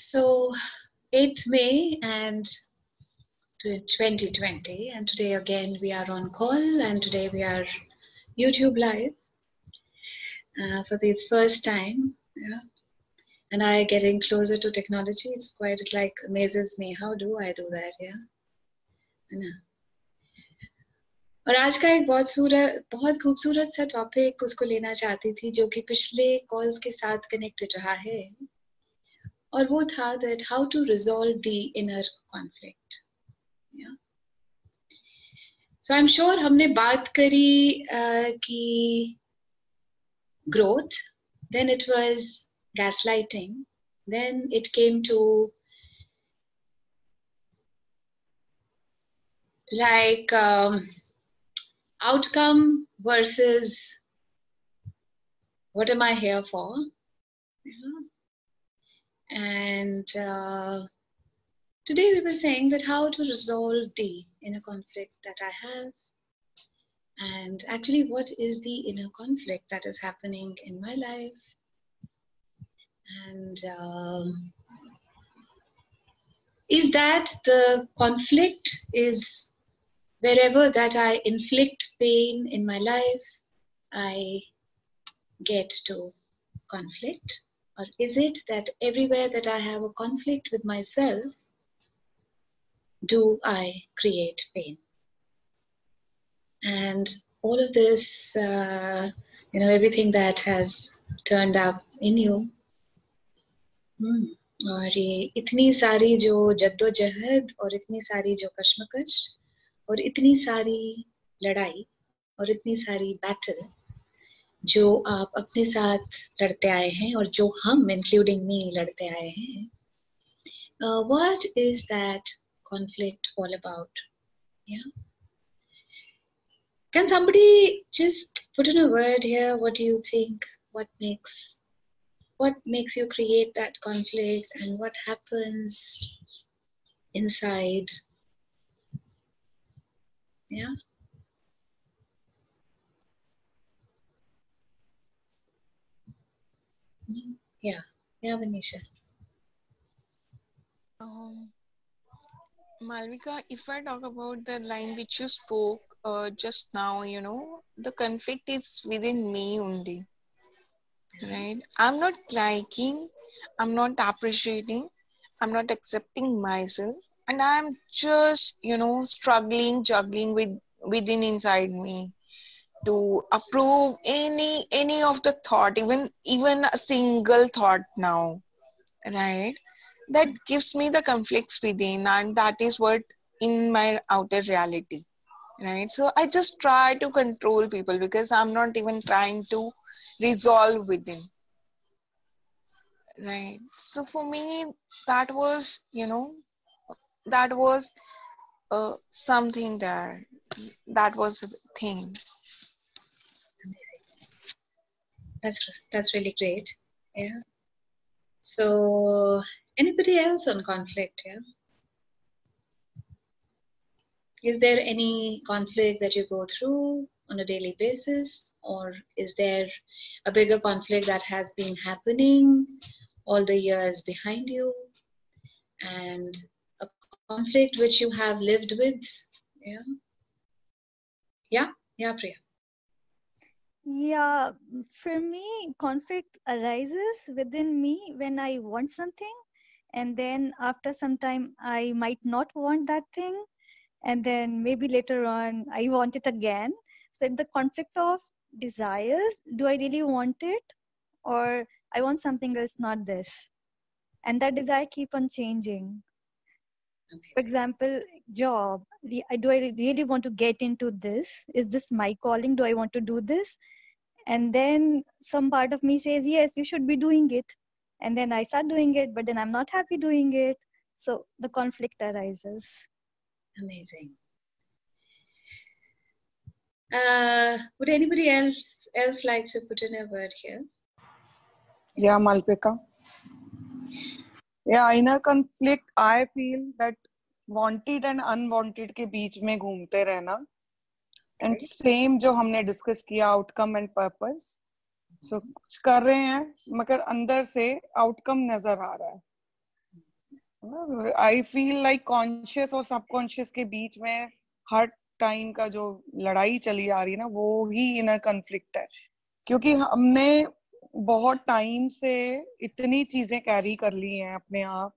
So 8th May and 2020, and today again we are on call, and today we are YouTube live for the first time. Yeah. And I getting closer to technology. It's quite like amazes me. How do I do that? Yeah. है ना? और आज का एक बहुत खूबसूरत सा topic उसको लेना चाहती थी जो कि पिछले कॉल्स के साथ कनेक्टेड रहा है, और वो था that how to resolve the inner conflict. Yeah. So I'm sure हमने बात करी कि growth, then it was gaslighting, then it came to like outcome versus what am I here for? Yeah. And today we were saying that how to resolve the inner conflict that I have, and actually what is the inner conflict that is happening in my life, and is that the conflict is wherever that I inflict pain in my life, I get to conflict? Or is it that everywhere that I have a conflict with myself, do I create pain? And all of this, everything that has turned up in you, और ये इतनी सारी जो जद्दोजहद और इतनी सारी जो कश्मकश और इतनी सारी लड़ाई और इतनी सारी बैटल जो आप अपने साथ लड़ते आए हैं और जो हम इंक्लूडिंग मी लड़ते आए हैं, what is that conflict all about? Yeah. Can somebody just put in a word here? What do you think? What makes you create that conflict, and what happens inside? Yeah. Yeah, Vanisha. Malvika, if I talk about the line which you spoke just now, the conflict is within me only, right? I'm not liking, I'm not appreciating, I'm not accepting myself, and I'm just, struggling, juggling within inside me to approve any of the thought, even a single thought now, right? That gives me the conflicts within, and that is what in my outer reality, right? So I just try to control people because I'm not even trying to resolve within, right? So for me, that was something there. That was a thing. That's really great. Yeah. So anybody else on conflict? Yeah. Is there any conflict that you go through on a daily basis, or is there a bigger conflict that has been happening all the years behind you, and a conflict which you have lived with? Yeah, Priya. Yeah, for me, conflict arises within me when I want something, and then after some time I might not want that thing, and then maybe later on I want it again. So the conflict of desires, do I really want it, or I want something else, not this, and that desire keep on changing. For example, job, do I really want to get into this? Is this my calling? Do I want to do this? And then some part of me says, yes, you should be doing it. And then I start doing it, but then I'm not happy doing it. So the conflict arises. Amazing. Would anybody else like to put in a word here? Yeah, Malvika. Yeah, inner conflict, I feel that wanted and unwanted के बीच में घूमते रहना, and same जो हमने discuss किया outcome and purpose. So कुछ कर रहे हैं मगर अंदर से outcome नजर आ रहा है. आई फील लाइक कॉन्शियस और सबकॉन्शियस के बीच में हर टाइम का जो लड़ाई चली आ रही है ना, वो ही इनर कन्फ्लिक्ट है, क्योंकि हमने बहुत टाइम से इतनी चीजें कैरी कर ली हैं अपने आप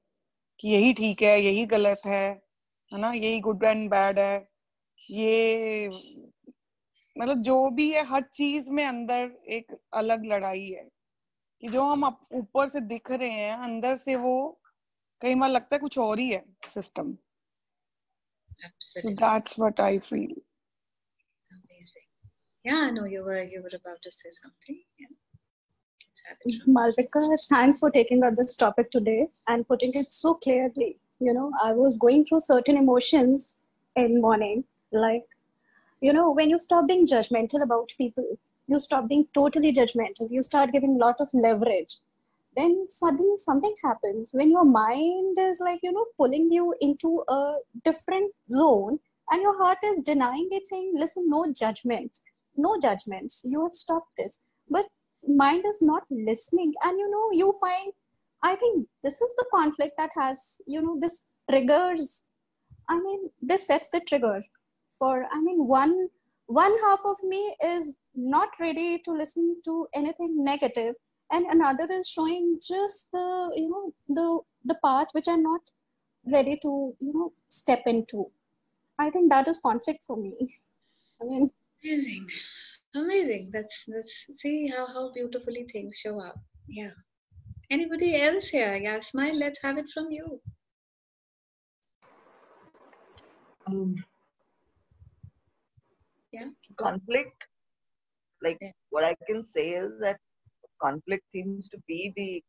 कि यही ठीक है, यही गलत है ना, यही गुड एंड बैड है, ये मतलब जो भी है, हर चीज में अंदर एक अलग लड़ाई है कि जो हम ऊपर से दिख रहे हैं, अंदर से वो कई बार लगता है कुछ और ही है system. So Absolutely. that's what I feel. Amazing. Yeah, no, you were about to say something. Yeah. Let's have it from Malvika, thanks for taking up this topic today and putting it so clearly. I was going through certain emotions in morning, like, when you stop being judgmental about people, you stop being totally judgmental, you start giving a lot of leverage. Then suddenly something happens when your mind is like, pulling you into a different zone, and your heart is denying it, saying, listen, no judgments, no judgments. You have stopped this. But mind is not listening. And, you find, I think this is the conflict that has, this triggers. I mean, this sets the trigger for, one half of me is not ready to listen to anything negative, and another is showing just the path which I'm not ready to step into. I think that is conflict for me. I mean, amazing. Amazing. That's see how beautifully things show up. Yeah. Anybody else here? Yeah, smile. Let's have it from you. Yeah. Conflict, like Yeah. what I can say is that conflict seems to be the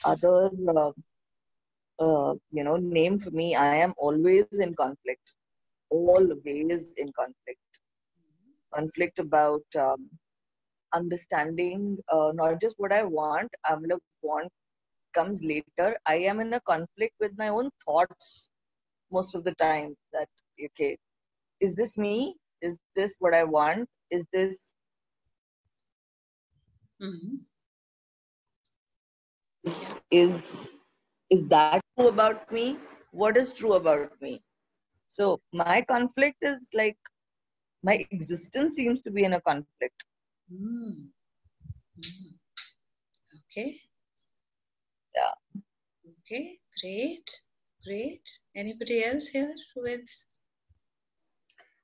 other name for me. I am always in conflict, always in conflict about understanding not just what I want. Want comes later. I am in a conflict with my own thoughts most of the time, that okay, is this me? Is this what I want? Mm-hmm. Is that true about me? What is true about me? So my conflict is like, my existence seems to be in a conflict. Mm. Mm. Okay. Yeah. Okay. Great. Great. Anybody else here with?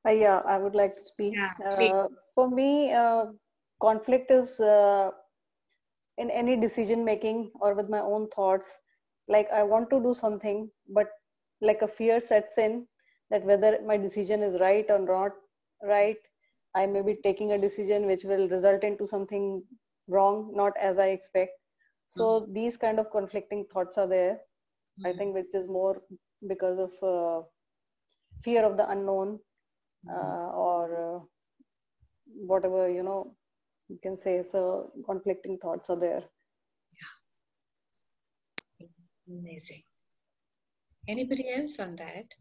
Yeah, I would like to speak. Yeah, please. For me, conflict is in any decision making or with my own thoughts. Like I want to do something, but like a fear sets in that whether my decision is right or not right. I may be taking a decision which will result into something wrong, not as I expect. So these kind of conflicting thoughts are there. I think which is more because of fear of the unknown, or whatever you can say. So conflicting thoughts are there. Yeah. Amazing. Anybody else on that?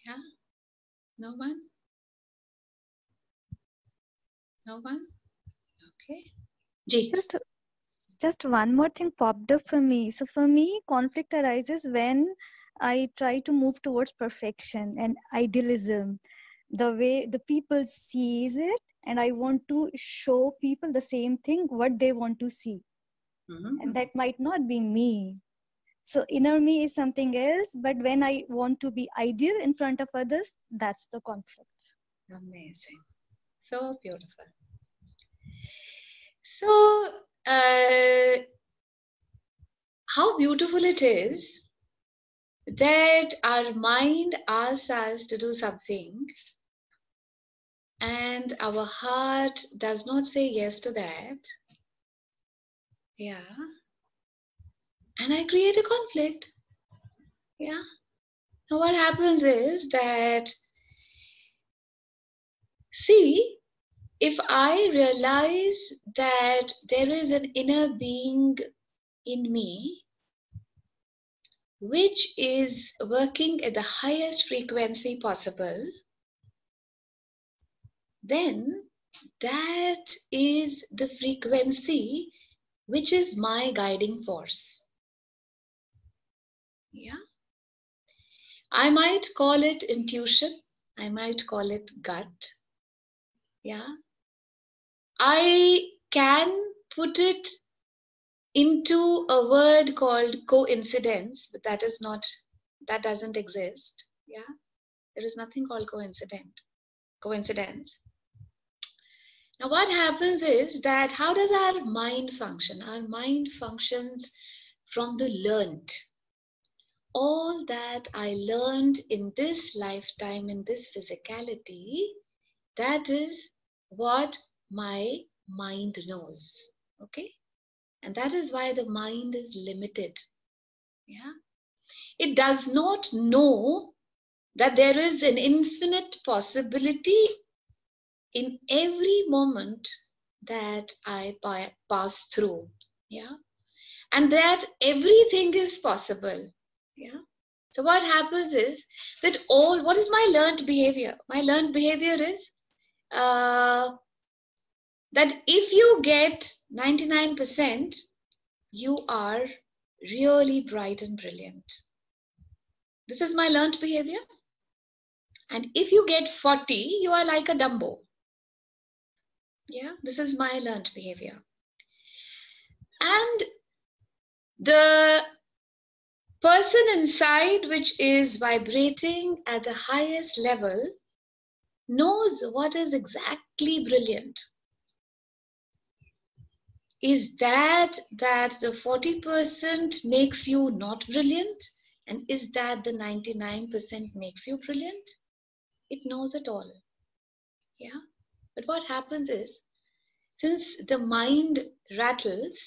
Yeah. No one. No one. Okay. Ji. Just one more thing popped up for me. So for me, conflict arises when I try to move towards perfection and idealism, the way the people sees it, and I want to show people the same thing what they want to see. Mm-hmm. And that might not be me. So inner me is something else, but when I want to be ideal in front of others, that's the conflict. Amazing. So beautiful. So, how beautiful it is that our mind asks us to do something and our heart does not say yes to that. Yeah. And I create a conflict. Yeah. Now, what happens is that, see, if I realize that there is an inner being in me which is working at the highest frequency possible, then that is the frequency which is my guiding force. Yeah. I might call it intuition. I might call it gut. Yeah. I can put it into a word called coincidence, but that doesn't exist. Yeah. There is nothing called coincidence. Now, what happens is that how does our mind function? Our mind functions from the learned. All that I learned in this lifetime, in this physicality, that is what my mind knows. Okay? And that is why the mind is limited. Yeah? It does not know that there is an infinite possibility in every moment that I pass through. Yeah? And that everything is possible. Yeah? So what happens is that what is my learned behavior? My learned behavior is that if you get 99%, you are really bright and brilliant. This is my learned behavior. And if you get 40, you are like a Dumbo. Yeah, this is my learned behavior. And the person inside, which is vibrating at the highest level, knows what is exactly brilliant. Is that the 40% makes you not brilliant? And is that the 99% makes you brilliant? It knows it all. Yeah. But what happens is, since the mind rattles,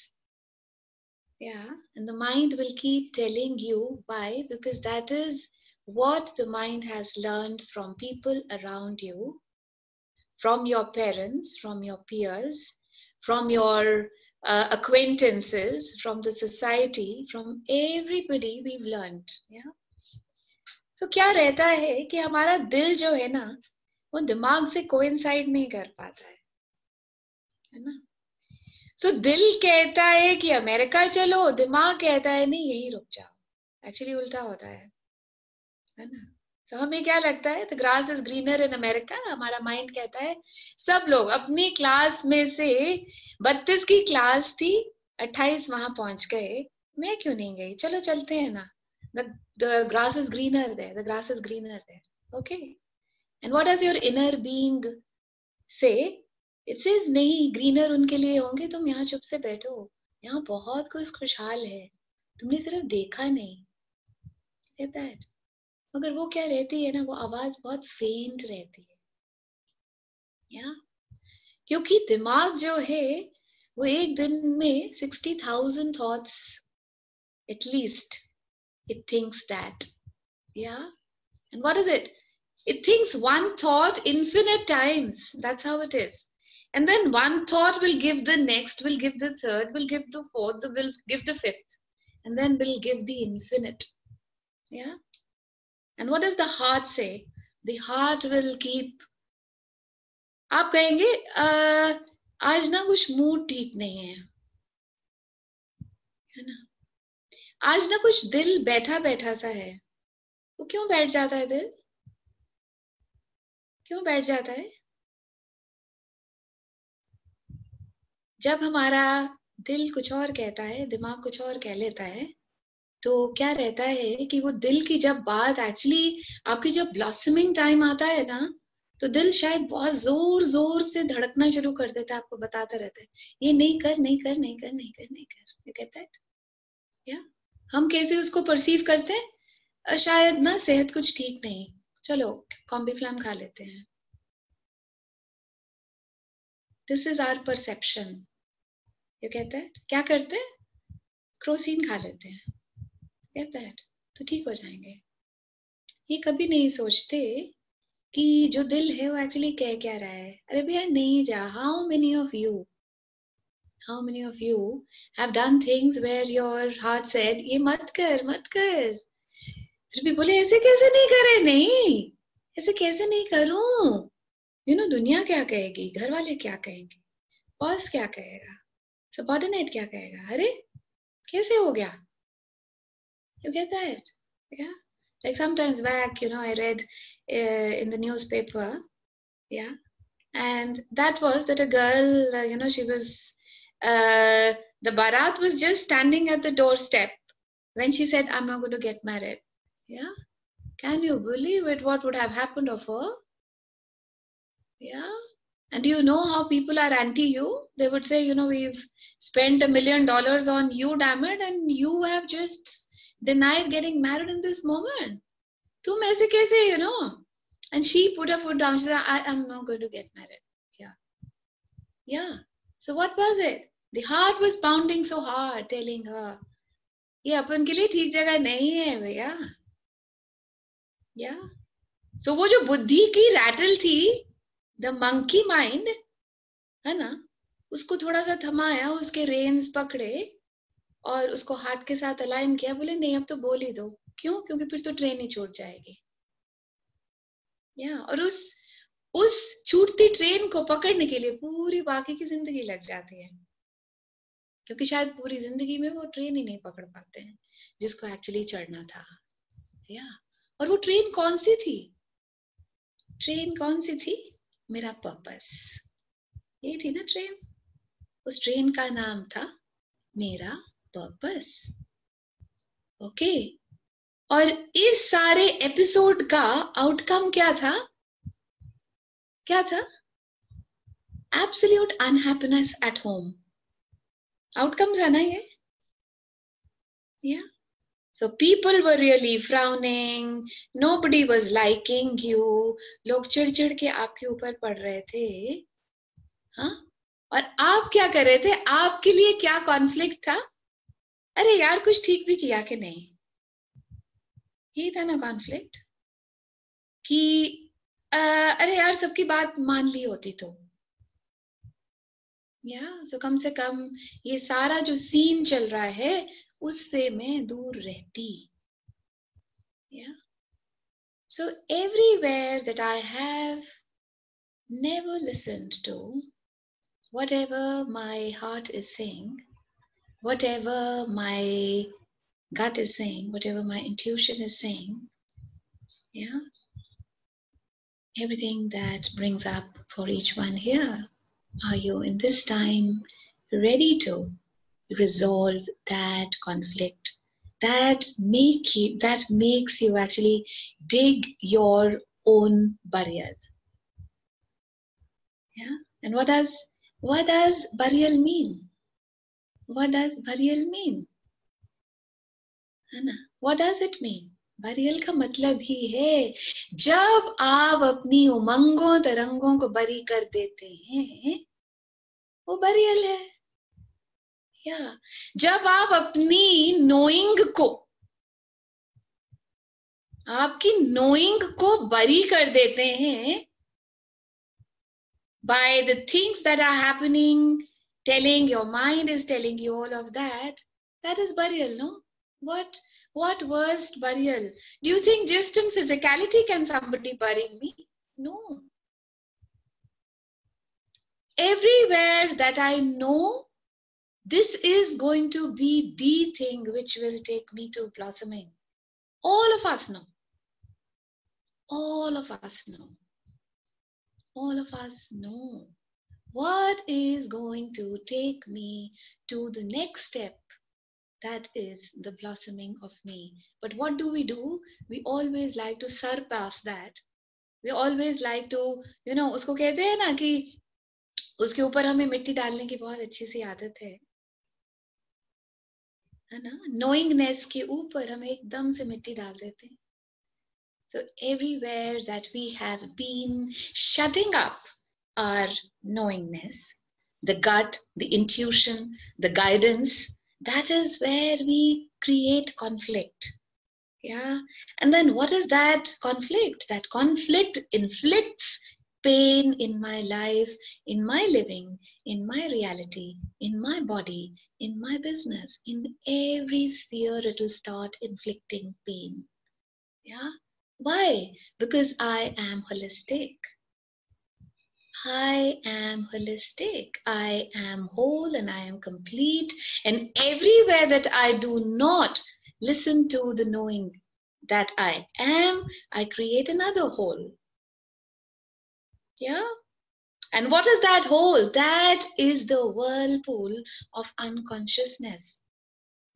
yeah, and the mind will keep telling you why, because that is what the mind has learned from people around you, from your parents, from your peers, from your acquaintances, from the society, from everybody we've learned. Yeah. So क्या रहता है कि हमारा दिल जो है ना, वो दिमाग से कोइंसाइड नहीं कर पाता है ना? So दिल कहता है कि अमेरिका चलो, दिमाग कहता है नहीं यही रुक जाओ. Actually उल्टा होता है ना? So हमें क्या लगता है? The grass is greener in America. हमारा माइंड कहता है सब लोग अपनी क्लास में से 32 की क्लास थी, 28 वहां पहुंच गए, मैं क्यों नहीं गई? चलो चलते हैं ना. The grass is greener there. The grass is greener there. Okay. And what does your inner being say? It says नहीं, greener उनके लिए होंगे, तुम यहाँ चुप से बैठो, यहाँ बहुत कुछ खुशहाल है, तुमने सिर्फ देखा नहीं. Get that? मगर वो क्या रहती है ना, वो आवाज बहुत फेंट रहती है. या क्योंकि दिमाग जो है वो एक दिन में 60,000 thoughts at least it thinks that. Yeah. And what is it? It thinks one thought infinite times. That's how it is. And then one thought will give the next, will give the third, will give the fourth, will give the fifth, and then will give the infinite. Yeah. And what does the heart say? The heart will keep. आप कहेंगे आज ना कुछ mood ठीक नहीं है ना, आज ना कुछ दिल बैठा बैठा सा है. वो क्यों बैठ जाता है दिल? क्यों बैठ जाता है? जब हमारा दिल कुछ और कहता है, दिमाग कुछ और कह लेता है, तो क्या रहता है कि वो दिल की जब बात एक्चुअली आपकी जब ब्लॉसमिंग टाइम आता है ना, तो दिल शायद बहुत जोर जोर से धड़कना शुरू कर देता है, आपको बताता रहता है ये नहीं कर, नहीं कर, नहीं कर, नहीं कर, नहीं कर. You get that? या हम कैसे उसको परसीव करते हैं? शायद ना सेहत कुछ ठीक नहीं, चलो कॉम्बीफ्लैम खा लेते हैं. This is our perception. You get that? क्या करते हैं? क्रोसिन खा लेते हैं. Get that? तो ठीक हो जाएंगे. ये कभी नहीं सोचते कि जो दिल है वो एक्चुअली कह क्या रहा है. अरे भैया नहीं जा. How many of you have done things where your heart said ये मत कर, मत कर, फिर भी बोले ऐसे कैसे नहीं करे, नहीं ऐसे कैसे नहीं करूं, दुनिया क्या कहेगी, घर वाले क्या कहेंगे, बॉस क्या कहेगा, सबऑर्डिनेट क्या कहेगा, अरे कैसे हो गया? You get that? Yeah. Like sometimes back, I read in the newspaper, yeah, and that was that a girl, she was, the Bharat was just standing at the doorstep when she said, I'm not going to get married. Yeah. Can you believe it? What would have happened of her? Yeah. And do you know how people are anti you? They would say, we've spent $1 million on you, damn it, and you have just denied getting married in this moment. Tum aise kaise, And she put her foot down. She said, I am not going to get married. Yeah. Yeah. So what was it? The heart was pounding so hard, telling her, ये अपन के लिए ठीक जगह नहीं है भैया. Yeah. So वो जो बुद्धि की रैटल थी, the monkey mind, है ना, उसको थोड़ा सा थमाया, उसके रेन्स पकड़े और उसको हार्ट के साथ अलाइन किया. बोले नहीं, अब तो बोल ही दो. क्यों? क्योंकि फिर तो ट्रेन ही छूट जाएगी. और उस छूटती ट्रेन को पकड़ने के लिए पूरी बाकी की जिंदगी लग जाती है, क्योंकि शायद पूरी जिंदगी में वो ट्रेन ही नहीं पकड़ पाते हैं जिसको एक्चुअली चढ़ना था. और वो ट्रेन कौन सी थी? ट्रेन कौन सी थी? मेरा पर्पस. ये थी ना ट्रेन. उस ट्रेन का नाम था मेरा पर्पस. ओके. और इस सारे एपिसोड का आउटकम क्या था? क्या था? Absolute unhappiness at home. Outcome था ना ये? Yeah. So people were really frowning. Nobody was liking you. लोग चिढ़-चिढ़ के आपके ऊपर पड़ रहे थे. हाँ? और आप क्या कर रहे थे? आपके लिए क्या कॉन्फ्लिक्ट था? अरे यार, कुछ ठीक भी किया कि नहीं? यही था ना कॉन्फ्लिक्ट कि अरे यार, सबकी बात मान ली होती तो. सो कम से कम ये सारा जो सीन चल रहा है उससे मैं दूर रहती. So everywhere that I have never listened to whatever my heart is saying, whatever my gut is saying, whatever my intuition is saying, everything that brings up for each one here. Are you in this time ready to resolve that conflict that makes you actually dig your own burial? And what does burial mean? What does burial mean? Anna, what does it mean? Burial का मतलब ही है जब आप अपनी उमंगों तरंगों को बरी कर देते हैं, वो बरियल है. जब आप अपनी नोइंग को, आपकी नोइंग को बरी कर देते हैं by the things that are happening, telling your mind is telling you all of that, that is burial, no? What worst burial? Do you think just in physicality can somebody bury me? No. Everywhere that I know, this is going to be the thing which will take me to blossoming. All of us know. All of us know. All of us know what is going to take me to the next step. That is the blossoming of me. But what do? We always like to surpass that. We always like to, उसको कहते हैं ना कि उसके ऊपर हमें मिट्टी डालने की बहुत अच्छी सी आदत है ना? Knowingness के ऊपर हम एकदम से मिट्टी डाल देते हैं. So everywhere that we have been shutting up our knowingness, the gut, the intuition, the guidance, that is where we create conflict. And then what is that conflict? That conflict inflicts pain in my life, in my living, in my reality, in my body, in my business, in every sphere it will start inflicting pain. Why? Because I am holistic. I am holistic. I am whole and I am complete. And everywhere that I do not listen to the knowing that I am, I create another whole. Yeah? And what is that whole? That is the whirlpool of unconsciousness.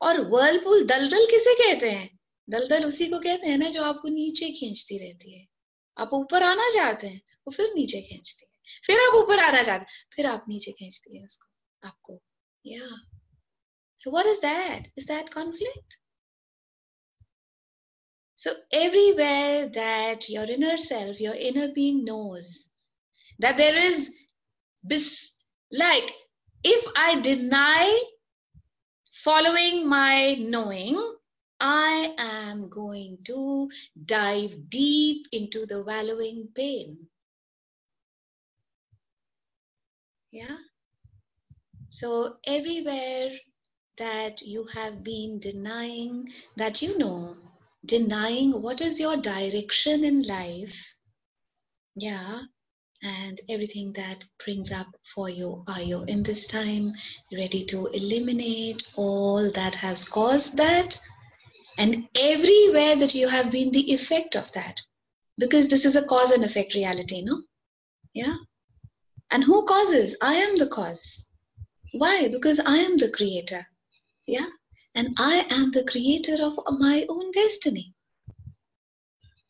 और whirlpool दलदल किसे कहते हैं? दलदल उसी को कहते हैं ना जो आपको नीचे खींचती रहती है. आप ऊपर आना चाहते हैं, वो फिर नीचे खींचती है. फिर आप ऊपर आना चाहते हैं, फिर आप नीचे खींचती है उसको, आपको. Yeah. So what is that? Is that conflict? So everywhere that your inner self, your inner being knows that there is like if I deny following my knowing, I am going to dive deep into the wallowing pain. Yeah. So everywhere that you have been denying that you know, denying what is your direction in life. Yeah. And everything that brings up for you, are you in this time ready to eliminate all that has caused that? And everywhere that you have been the effect of that, because this is a cause and effect reality, no? Yeah. And who causes? I am the cause. Why? Because I am the creator. Yeah. And I am the creator of my own destiny.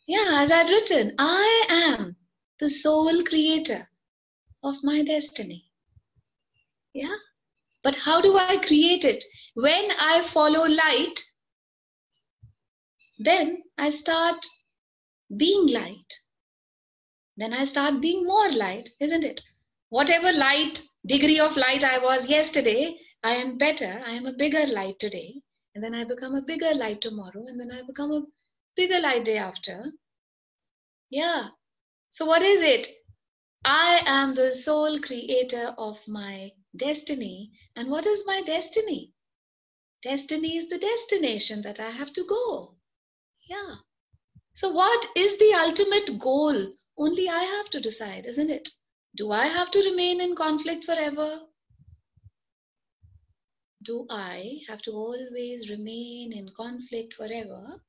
Yeah, as I'd written, I am the sole creator of my destiny. Yeah. But how do I create it? When I follow light, then I start being light. Then I start being more light, isn't it? Whatever light, degree of light I was yesterday, I am better. I am a bigger light today. And then I become a bigger light tomorrow. And then I become a bigger light day after. Yeah. So what is it? I am the sole creator of my destiny. And what is my destiny? Destiny is the destination that I have to go. Yeah. So what is the ultimate goal? Only I have to decide, isn't it? Do I have to remain in conflict forever? Do I have to always remain in conflict forever?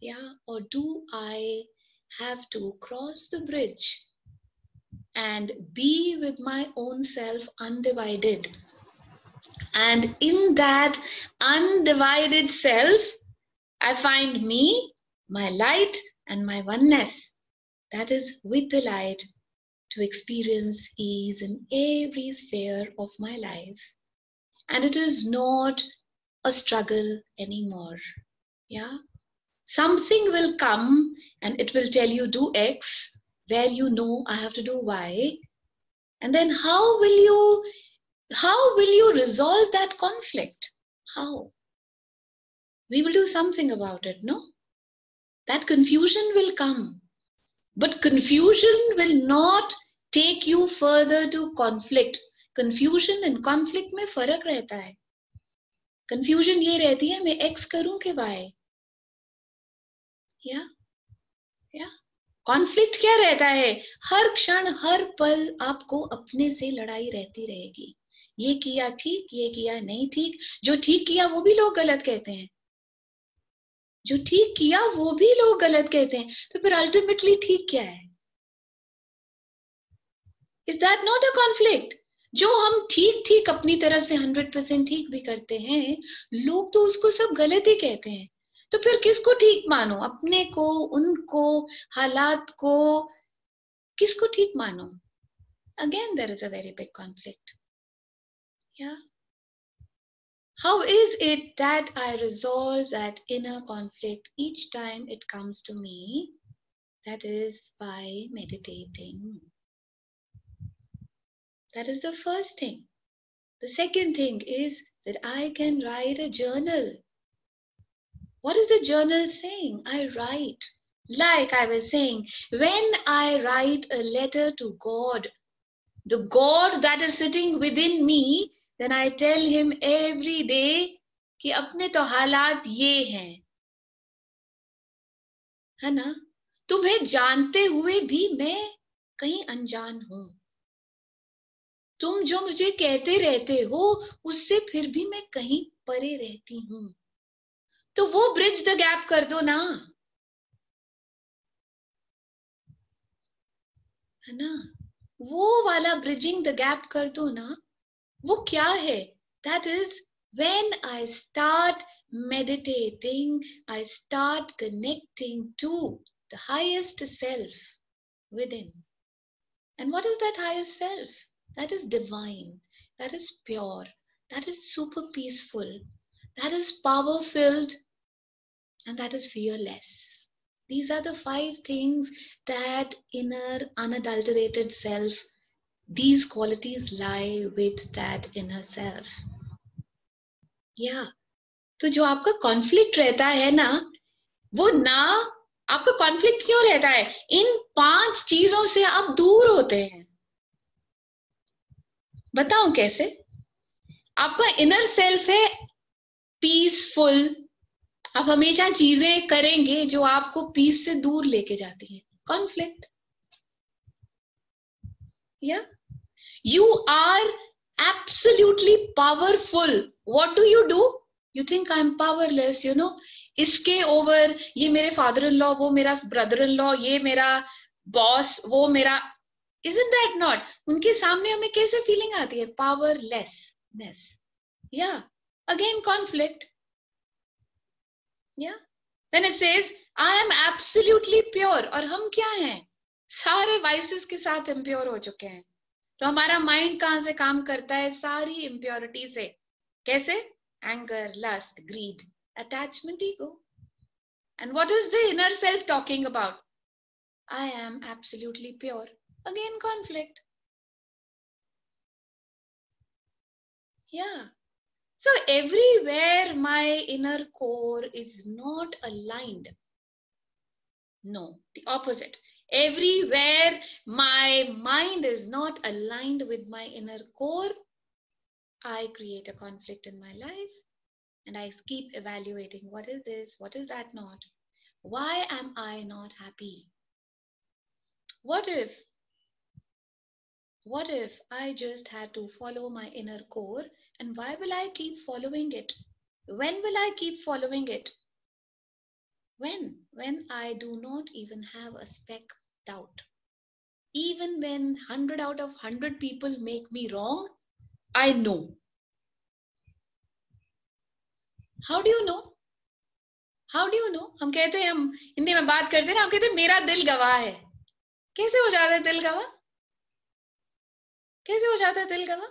Yeah. Or do I have to cross the bridge and be with my own self undivided? And in that undivided self, I find me, my light, and my oneness. That is with the light to experience ease in every sphere of my life. And it is not a struggle anymore. Yeah. Something will come and it will tell you do X, where you know I have to do Y. And then how will you resolve that conflict? How? We will do something about it, no? That confusion will come. But confusion will not take you further to conflict. Confusion and conflict में फर्क रहता है. Confusion ये रहती है मैं X करूं कि Y. Yeah? Yeah? Conflict क्या रहता है? हर क्षण हर पल आपको अपने से लड़ाई रहती रहेगी. ये किया ठीक, ये किया नहीं ठीक. जो ठीक किया वो भी लोग गलत कहते हैं. जो ठीक किया वो भी लोग गलत कहते हैं. तो फिर अल्टीमेटली ठीक क्या है? Is that not a conflict? जो हम ठीक ठीक अपनी तरफ से 100% ठीक भी करते हैं, लोग तो उसको सब गलत ही कहते हैं. तो फिर किसको ठीक मानो? अपने को, उनको, हालात को, किसको ठीक मानो? Again, there is a very big conflict. Yeah. How is it that I resolve that inner conflict each time it comes to me? That is by meditating. That is the first thing. The second thing is that I can write a journal. What is the journal saying? I write. Like I was saying, when I write a letter to God, the God that is sitting within me, then I tell him every day कि अपने तो हालात ये हैं, है ना? तुम्हें जानते हुए भी मैं कहीं अनजान हूं. तुम जो मुझे कहते रहते हो उससे फिर भी मैं कहीं परे रहती हूं, तो वो ब्रिज द गैप कर दो ना, है ना? वो वाला ब्रिजिंग द गैप कर दो ना। वो क्या है? That is when I start meditating, I start connecting to the highest self within. And what is that highest self? That is divine, that is pure, that is super peaceful, that is power filled, and that is fearless. These are the 5 things that inner unadulterated self, these qualities lie with that inner self. Yeah. तो जो आपका conflict रहता है ना, वो ना, आपका conflict क्यों रहता है? इन 5 चीजों से आप दूर होते हैं। बताओ कैसे? आपका इनर सेल्फ है पीसफुल, आप हमेशा चीजें करेंगे जो आपको पीस से दूर लेके जाती हैं। कॉन्फ्लिक्ट, या you are absolutely powerful. What do you do? You think I am powerless, you know, इसके ओवर, ये मेरे फादर इन लॉ, वो मेरा ब्रदर इन लॉ, ये मेरा बॉस, वो मेरा, isn't that not? उनके सामने हमें कैसे फीलिंग आती है? पावरलेसनेस। या अगेन कॉन्फ्लिक्ट। या when it says I am absolutely pure, और हम क्या हैं? सारे वाइसेस के साथ इम्प्योर हो चुके हैं। तो हमारा माइंड कहां से काम करता है? सारी इम्प्योरिटी से। कैसे? Anger, lust, greed, attachment, ego. And what is the inner self talking about? I am absolutely pure. Again conflict. Yeah. So everywhere my inner core is not aligned. No, the opposite. Everywhere my mind is not aligned with my inner core, I create a conflict in my life, and I keep evaluating, what is this? What is that not? Why am I not happy? What if I just had to follow my inner core, and why will I keep following it? When will I keep following it? When I do not even have a speck doubt. Even when 100 out of 100 people make me wrong, I know. How do you know? How do you know? हम कहते हैं, हम हिंदी में बात करते हैं ना, हम कहते हैं मेरा दिल गवाह है। कैसे हो जाता है दिल गवाह? कैसे हो जाता है दिल गवाह?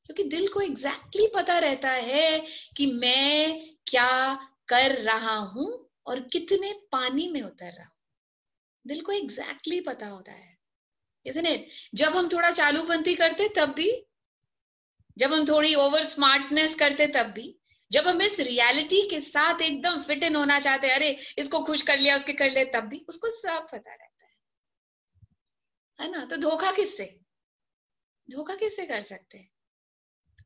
क्योंकि दिल को एग्जैक्टली पता रहता है कि मैं क्या कर रहा हूं और कितने पानी में उतर रहा हूं। दिल को एग्जैक्टली पता होता है, isn't it? जब हम थोड़ा चालूपंथी करते तब भी, जब हम थोड़ी ओवर स्मार्टनेस करते तब भी, जब हम इस रियलिटी के साथ एकदम फिट इन होना चाहते हैं, अरे इसको खुश कर लिया, उसके कर ले, तब भी उसको सब पता रहता है ना? तो धोखा किससे कर सकते हैं?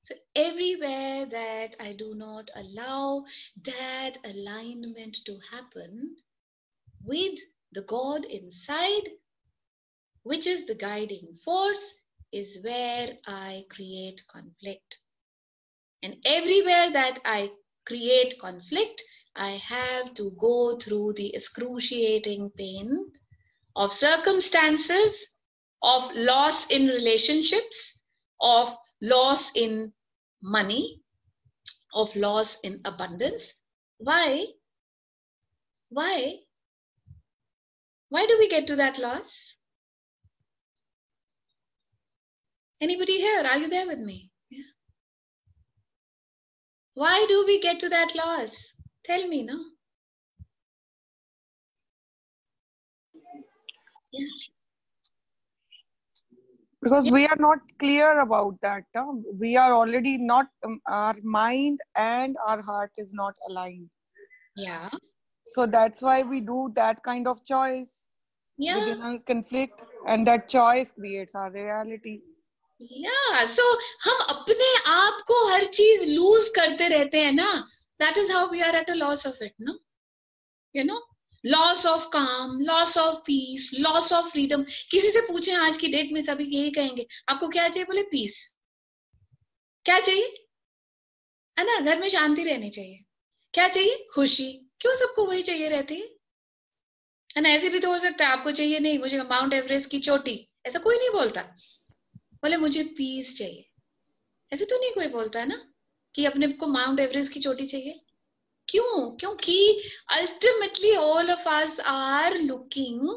So everywhere that I do not allow that alignment to happen with the God inside, which is the guiding force, is where I create conflict. And everywhere that I create conflict, I have to go through the excruciating pain of circumstances, of loss in relationships, of loss in money, of loss in abundance. Why? Why? Why do we get to that loss? Anybody here? Are you there with me? Yeah. Why do we get to that loss? Tell me, no? Yeah. Because we are not clear about that. We are already not, our mind and our heart is not aligned. Yeah. So that's why we do that kind of choice within Yeah. a conflict, and that choice creates our reality. Yeah. So हम अपने आप को हर चीज loose करते रहते हैं ना. That is how we are at a loss of it, no? You know? Loss of calm, loss of peace, loss of freedom. किसी से पूछें आज की डेट में, सभी यही कहेंगे, आपको क्या चाहिए? बोले पीस. क्या चाहिए? है ना, घर में शांति रहनी चाहिए। क्या चाहिए? खुशी। क्यों सबको वही चाहिए रहती है ना? ऐसे भी तो हो सकता है आपको चाहिए नहीं, मुझे माउंट एवरेस्ट की चोटी, ऐसा कोई नहीं बोलता। बोले मुझे पीस चाहिए, ऐसे तो नहीं कोई बोलता है ना कि अपने को माउंट एवरेस्ट की चोटी चाहिए। क्यों? क्योंकि ultimately all of us are looking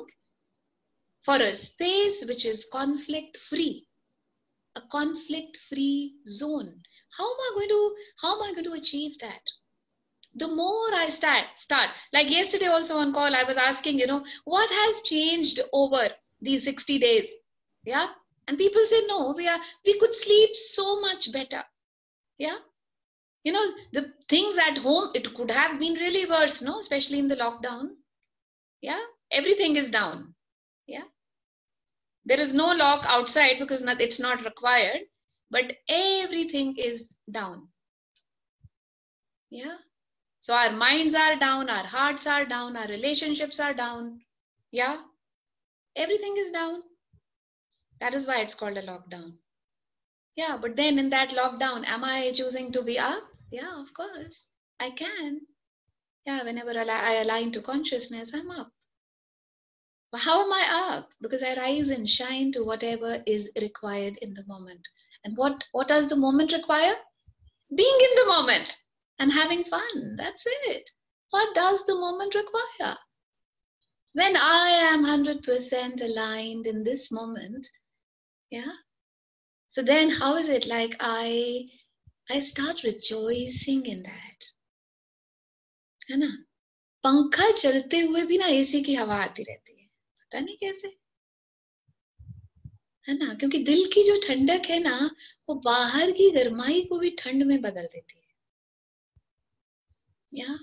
for a space which is conflict free, a conflict free zone. How am I going to achieve that? The more I start like yesterday also on call I was asking, what has changed over these 60 days? Yeah. And people say no, we could sleep so much better. Yeah. The things at home, it could have been really worse, no, especially in the lockdown. Yeah. Everything is down. Yeah. There is no lock outside because it's not required, but everything is down. Yeah. So our minds are down, our hearts are down, our relationships are down. Yeah. Everything is down. That is why it's called a lockdown. Yeah. But then in that lockdown, am I choosing to be up? Yeah, of course. I can. Yeah. Whenever I align to consciousness, I'm up. But how am I up? Because I rise and shine to whatever is required in the moment. And what does the moment require? Being in the moment and having fun. That's it. What does the moment require? When I am 100% aligned in this moment, yeah. So then how is it like I start rejoicing in that? है ना? पंखा चलते हुए भी ना AC की हवा आती रहती है, पता नहीं कैसे, है ना? क्योंकि दिल की जो ठंडक है ना, वो बाहर की गर्माई को भी ठंड में बदल देती है। या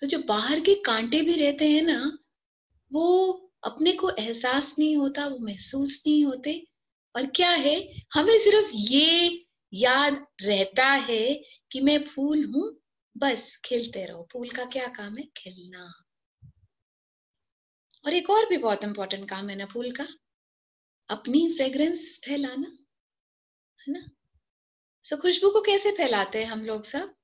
तो जो बाहर के कांटे भी रहते हैं ना, वो अपने को एहसास नहीं होता, वो महसूस नहीं होते। और क्या है, हमें सिर्फ ये याद रहता है कि मैं फूल हूं, बस खिलते रहो। फूल का क्या काम है? खिलना। और एक और भी बहुत इंपॉर्टेंट काम है ना फूल का, अपनी फ्रेग्रेंस फैलाना, है ना? सो खुशबू को कैसे फैलाते हैं हम लोग सब?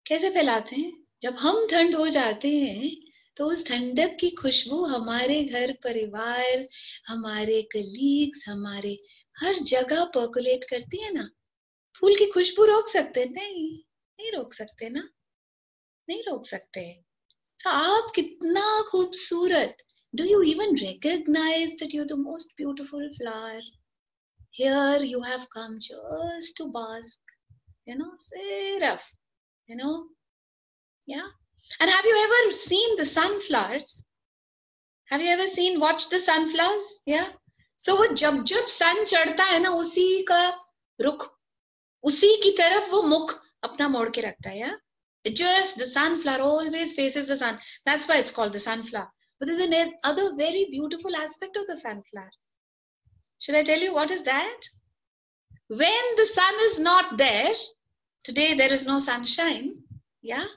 कैसे फैलाते हैं? जब हम ठंड हो जाते हैं तो उस ठंडक की खुशबू हमारे घर परिवार, हमारे कलीग्स, हमारे हर जगह पर्कुलेट करती है ना। फूल की खुशबू रोक सकते? नहीं, नहीं रोक सकते ना, नहीं रोक सकते। तो आप कितना खूबसूरत, do you even recognize that you're the most beautiful flower? Here you have come just to bask, सिर्फ, yeah. And have you ever seen the sunflowers? Have you ever watched the sunflowers? Yeah. So वो जब sun चढ़ता है ना, उसी का रुख, उसी की तरफ वो मुख अपना मोड़ के रखता है। Yeah. Just the sunflower always faces the sun. That's why it's called the sunflower. But there's another very beautiful aspect of the sunflower. Should I tell you what is that? When the sun is not there, today there is no sunshine. Yeah.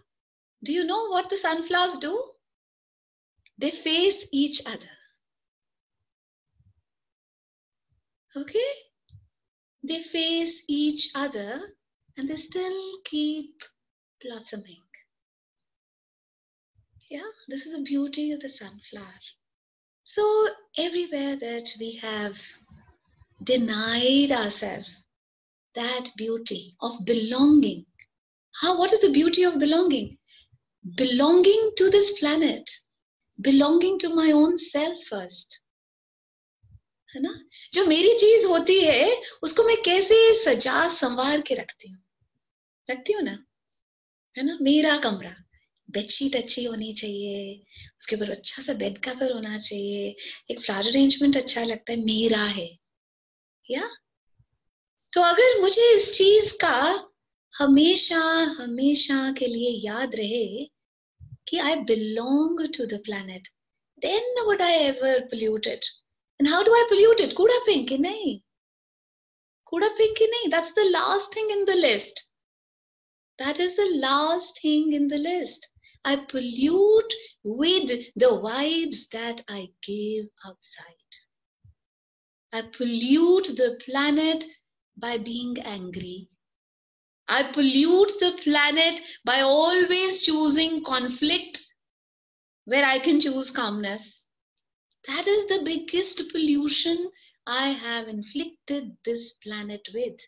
Do you know what the sunflowers do? They face each other. Okay? They face each other and they still keep blossoming. Yeah, this is the beauty of the sunflower. So everywhere that we have denied ourselves that beauty of belonging. What is the beauty of belonging? Belonging to this planet. Belonging to my own self first. है ना? जो मेरी चीज होती है उसको मैं कैसे सजा संवार के रखती हूँ ना, है ना? मेरा कमरा, बेडशीट अच्छी होनी चाहिए, उसके ऊपर अच्छा सा बेड कवर होना चाहिए, एक फ्लावर अरेंजमेंट अच्छा लगता है, मेरा है। या तो अगर मुझे इस चीज का हमेशा हमेशा के लिए याद रहे कि I belong to the planet, then would I ever pollute it? And how do I pollute it? कूड़ा फेंक के नहीं, कूड़ा फेंक के नहीं. That's the last thing in the list. That is the last thing in the list. I pollute with the vibes that I give outside. I pollute the planet by being angry. I pollute the planet by always choosing conflict where I can choose calmness. That is the biggest pollution I have inflicted this planet with.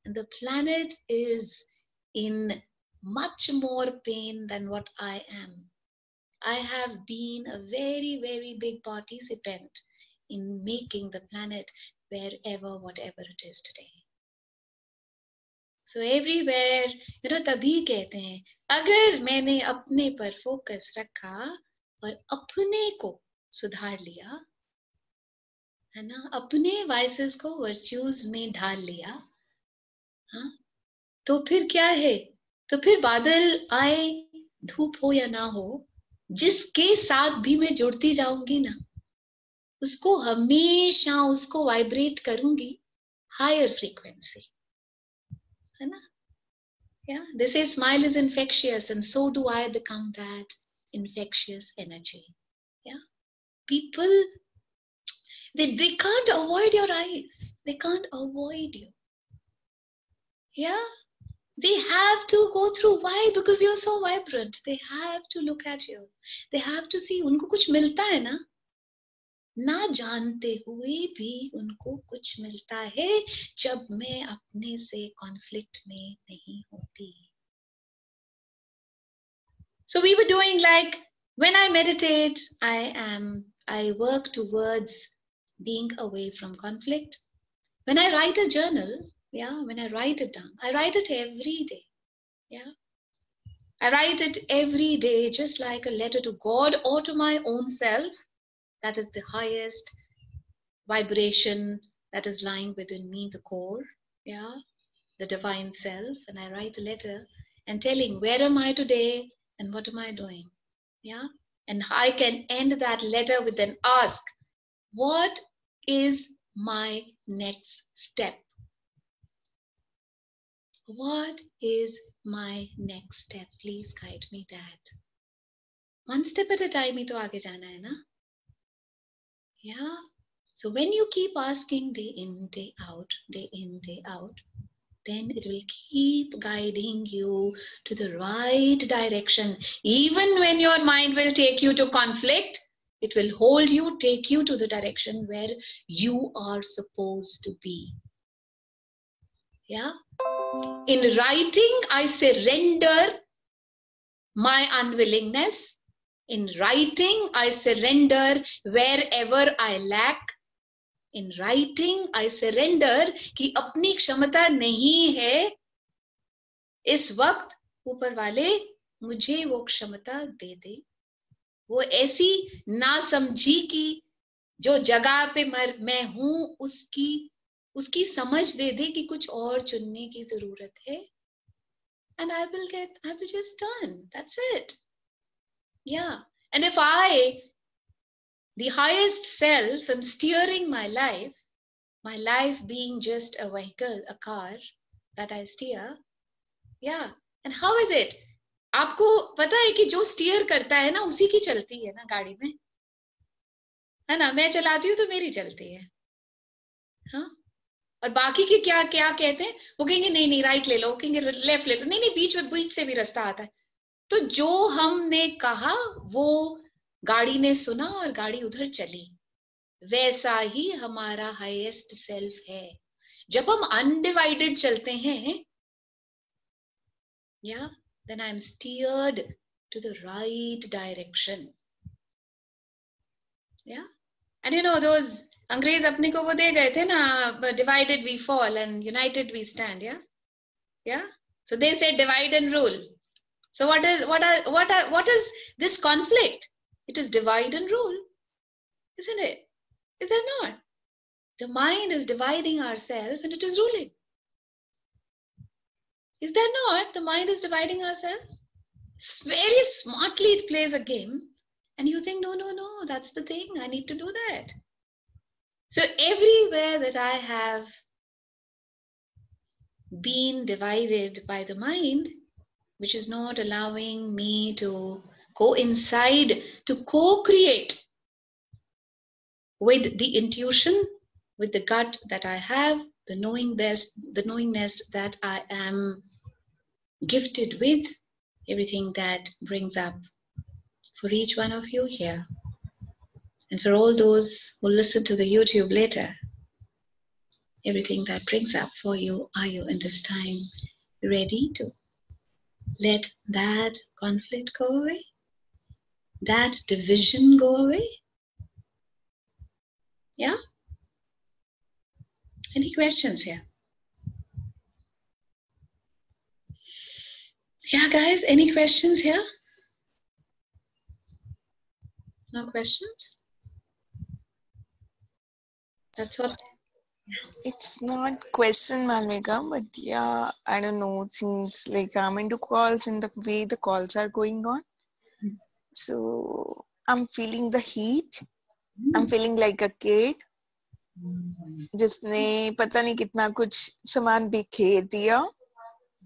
And the planet is in much more pain than what I am. I have been a very, very big participant in making the planet wherever, whatever it is today. So everywhere, तभी कहते हैं, अगर मैंने अपने पर focus रखा और अपने को सुधार लिया, है ना, अपने वाइसेस को वर्च्यूज में ढाल लिया, हाँ, तो फिर क्या है? तो फिर बादल आए, धूप हो या ना हो, जिसके साथ भी मैं जुड़ती जाऊंगी ना, उसको हमेशा उसको वाइब्रेट करूंगी हायर फ्रीक्वेंसी, है ना? Yeah, they say smile is infectious, and so do I become that infectious energy. Yeah, people, they can't avoid your eyes. They can't avoid you. Yeah, they have to go through. Why? Because you're so vibrant. They have to look at you. They have to see. उनको कुछ मिलता है ना? ना जानते हुए भी उनको कुछ मिलता है जब मैं अपने से कॉन्फ्लिक्ट में नहीं होती. So we were doing like, when I meditate, I work towards being away from conflict. When I write a journal, yeah, when I write it down, I write it every day. Yeah. I write it every day, just like a letter to God or to my own self. That is the highest vibration that is lying within me, the core, yeah, the divine self. And I write a letter and telling, where am I today and what am I doing? Yeah. And I can end that letter with an ask, what is my next step? What is my next step? Please guide me that. One step at a time ही तो आगे जाना है ना? Yeah. So when you keep asking day in, day out, then it will keep guiding you to the right direction. Even when your mind will take you to conflict, it will hold you, take you to the direction where you are supposed to be. Yeah. In writing, I surrender my unwillingness. In writing, I surrender wherever I lack. In writing, I surrender कि अपनी क्षमता नहीं है, इस वक्त ऊपर वाले मुझे वो क्षमता दे दे. वो ऐसी नासमझी की जो जगह पे मैं हूं, उसकी समझ दे दे कि कुछ और चुनने की जरूरत है. And I will just done. That's it. Yeah. And if I, the highest self, am steering my life being just a vehicle, a car that I steer. Yeah. And how is it? आपको पता है कि जो steer करता है ना, उसी की चलती है ना गाड़ी में, है ना? मैं चलाती हूँ तो मेरी चलती है, हाँ. और बाकी के क्या क्या कहते हैं? वो कहेंगे नहीं नहीं राइट ले लो, वो कहेंगे लेफ्ट ले लो, नहीं नहीं बीच से भी रास्ता आता है. तो जो हमने कहा वो गाड़ी ने सुना और गाड़ी उधर चली. वैसा ही हमारा हाईएस्ट सेल्फ है. जब हम अनडिवाइडेड चलते हैं, yeah, then I am steered to the right direction. Yeah. And you know those अंग्रेज अपने को वो दे गए थे ना, divided we fall and united we stand. Yeah. Yeah. So they said divide and rule. So what is this conflict? It is divide and rule, isn't it? Is there not? The mind is dividing ourselves and it is ruling. Is there not? The mind is dividing ourselves. Very smartly it plays a game, and you think, no, that's the thing. I need to do that. So everywhere that I have been divided by the mind, which is not allowing me to go inside to co-create with the intuition, with the gut that I have, the knowingness that I am gifted with, everything that brings up for each one of you here. And for all those who listen to the YouTube later, everything that brings up for you, are you in this time ready to let that conflict go away? That division go away? Yeah? Any questions here? Yeah, guys, any questions here? No questions? That's what. It's not question, Malvika, but yeah, I don't know. It seems like I'm into calls and the way the calls are going on. So I'm feeling the heat. I'm feeling like a kid जिसने पता नहीं कितना कुछ सामान बिखेर दिया,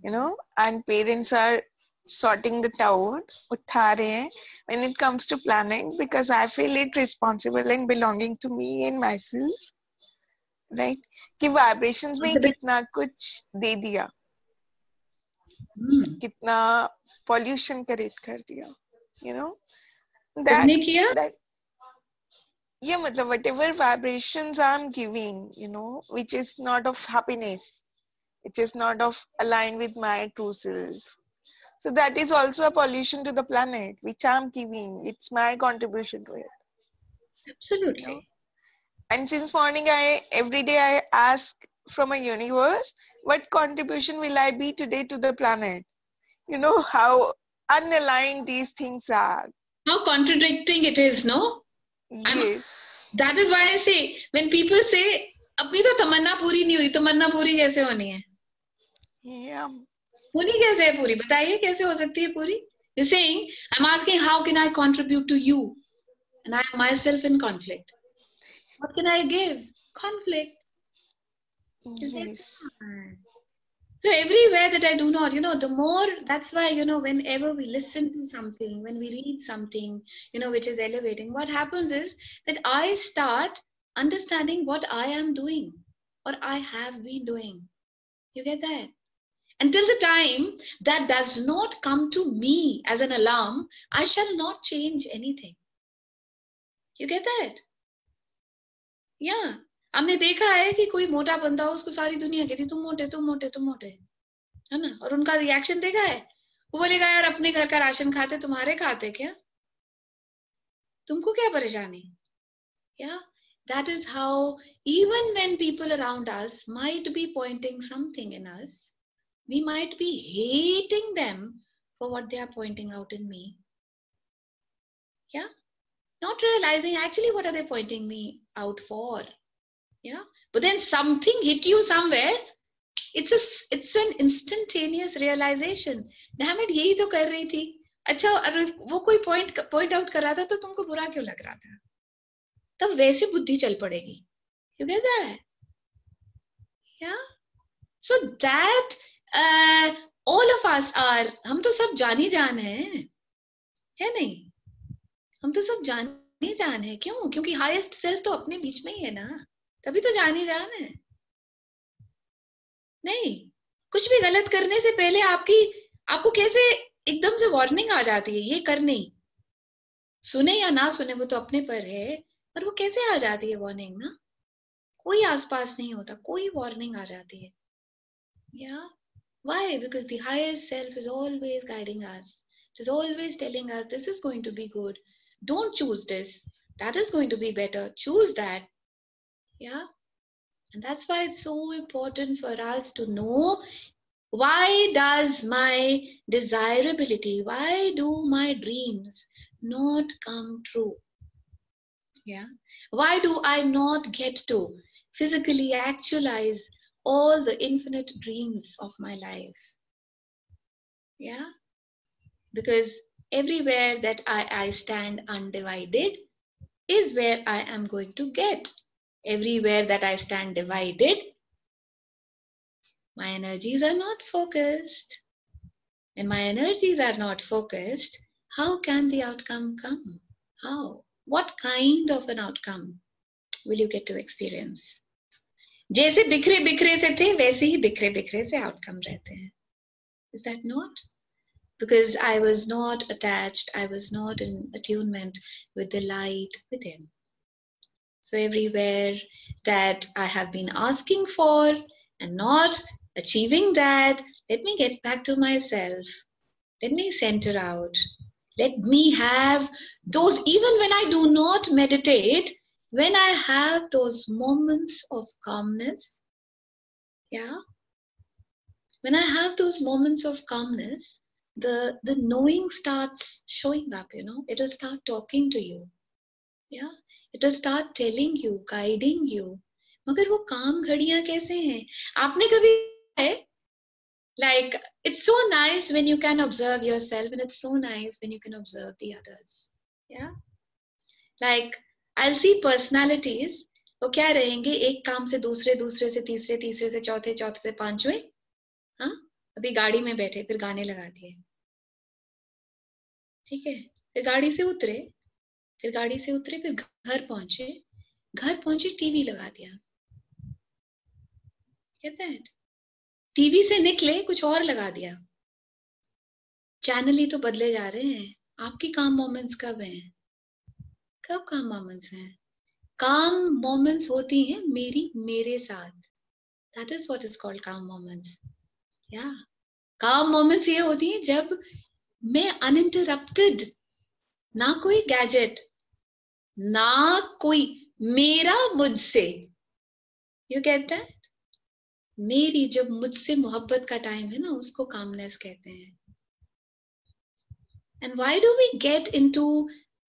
you know, and parents are sorting it out, उठा रहे हैं when it comes to planning, because I feel it responsible and belonging to me and myself, right? कि vibrations में कितना कुछ दे दिया, कितना pollution create कर दिया, you know, that yeah, मतलब whatever vibrations I'm giving, you know, which is not of happiness, which is not of aligned with my true self. So that is also a pollution to the planet, which I'm giving. It's my contribution to it. Absolutely. You know? And since morning, every day I ask from a universe, what contribution will I be today to the planet? You know how unaligned these things are. How contradicting it is, no? Yes. That is why I say, when people say, अपनी तो तमन्ना पूरी नहीं हुई, तमन्ना पूरी कैसे होनी है? Yeah. होनी कैसे है पूरी? बताइए कैसे हो सकती है पूरी? You're saying, I'm asking, how can I contribute to you? And I am myself in conflict. What can I give? Conflict. Yes. So everywhere that I do not, you know, the more, that's why, you know, whenever we listen to something, when we read something, you know, which is elevating, what happens is that I start understanding what I am doing or I have been doing. You get that? Until the time that does not come to me as an alarm, I shall not change anything. You get that? Yeah. हमने देखा है कि कोई मोटा बंदा हो, उसको सारी दुनिया कहती तुम मोटे तुम मोटे तुम मोटे, है ना? और उनका रिएक्शन देखा है, वो बोलेगा यार अपने घर का राशन खाते, तुम्हारे खाते क्या? तुमको क्या परेशानी? Yeah, that is how even when people around us might be pointing something in us, we might be hating them for what they are pointing out in me. Yeah, not realizing actually what are they pointing me out for. Yeah, but then something hit you somewhere. It's an instantaneous realization. Damn it, यही तो कर रही थी. अच्छा, अरे वो कोई point out कर रहा था तो तुमको बुरा क्यों लग रहा था? तब वैसे बुद्धि चल पड़ेगी. You get that? Yeah. So that all of us are, हम तो सब जानी जान है नहीं? हम तो सब जानी जान है. क्यों? क्योंकि हाईएस्ट सेल्फ तो अपने बीच में ही है ना, तभी तो जानी जान है. नहीं, कुछ भी गलत करने से पहले आपको कैसे एकदम से वार्निंग आ जाती है, ये कर नहीं. सुने या ना सुने वो तो अपने पर है, पर वो कैसे आ जाती है वार्निंग ना? कोई आसपास नहीं होता, कोई वार्निंग आ जाती है. Yeah. Why? Because the highest self is always guiding us. It is always telling us this is going to be good. Don't choose this. That is going to be better. Choose that. Yeah. And that's why it's so important for us to know, why does my desirability, why do my dreams not come true? Yeah. Why do I not get to physically actualize all the infinite dreams of my life? Yeah. Because everywhere that I stand undivided is where I am going to get. Everywhere that I stand divided, my energies are not focused. And my energies are not focused, how can the outcome come? How? What kind of an outcome will you get to experience? जैसे बिखरे बिखरे से थे वैसे ही बिखरे बिखरे से outcome रहते हैं. Is that not? Because I was not attached, I was not in attunement with the light within. So everywhere that I have been asking for and not achieving that, let me get back to myself. Let me center out. Let me have those, even when I do not meditate, when I have those moments of calmness, yeah, when I have those moments of calmness, the knowing starts showing up, you know, it'll start talking to you. Yeah, it'll start telling you, guiding you. मगर वो काम घड़ियां कैसे हैं? आपने कभी है? Like, it's so nice when you can observe yourself, and it's so nice when you can observe the others. Yeah, like I'll see personalities. वो क्या रहेंगे? एक काम से दूसरे, दूसरे से तीसरे, तीसरे से चौथे, चौथे से पांचवें. हाँ, अभी गाड़ी में बैठे फिर गाने लगा दिए. ठीक है, फिर गाड़ी से उतरे, फिर गाड़ी से उतरे, फिर घर पहुंचे टीवी लगा दिया. कहते हैं टीवी से निकले कुछ और लगा दिया. चैनल ही तो बदले जा रहे हैं. आपकी काम मोमेंट्स कब हैं? कब काम मोमेंट्स हैं? काम मोमेंट्स होती हैं मेरे साथ. That is what is called काम मोमेंट्स. या काम मोमेंट्स ये होती हैं जब मैं अनइंटरप्टेड, ना कोई गैजेट, ना कोई मेरा मुझसे, यू कहता है मेरी, जब मुझसे मोहब्बत का टाइम है ना, उसको कामनेस कहते हैं. And why do we get into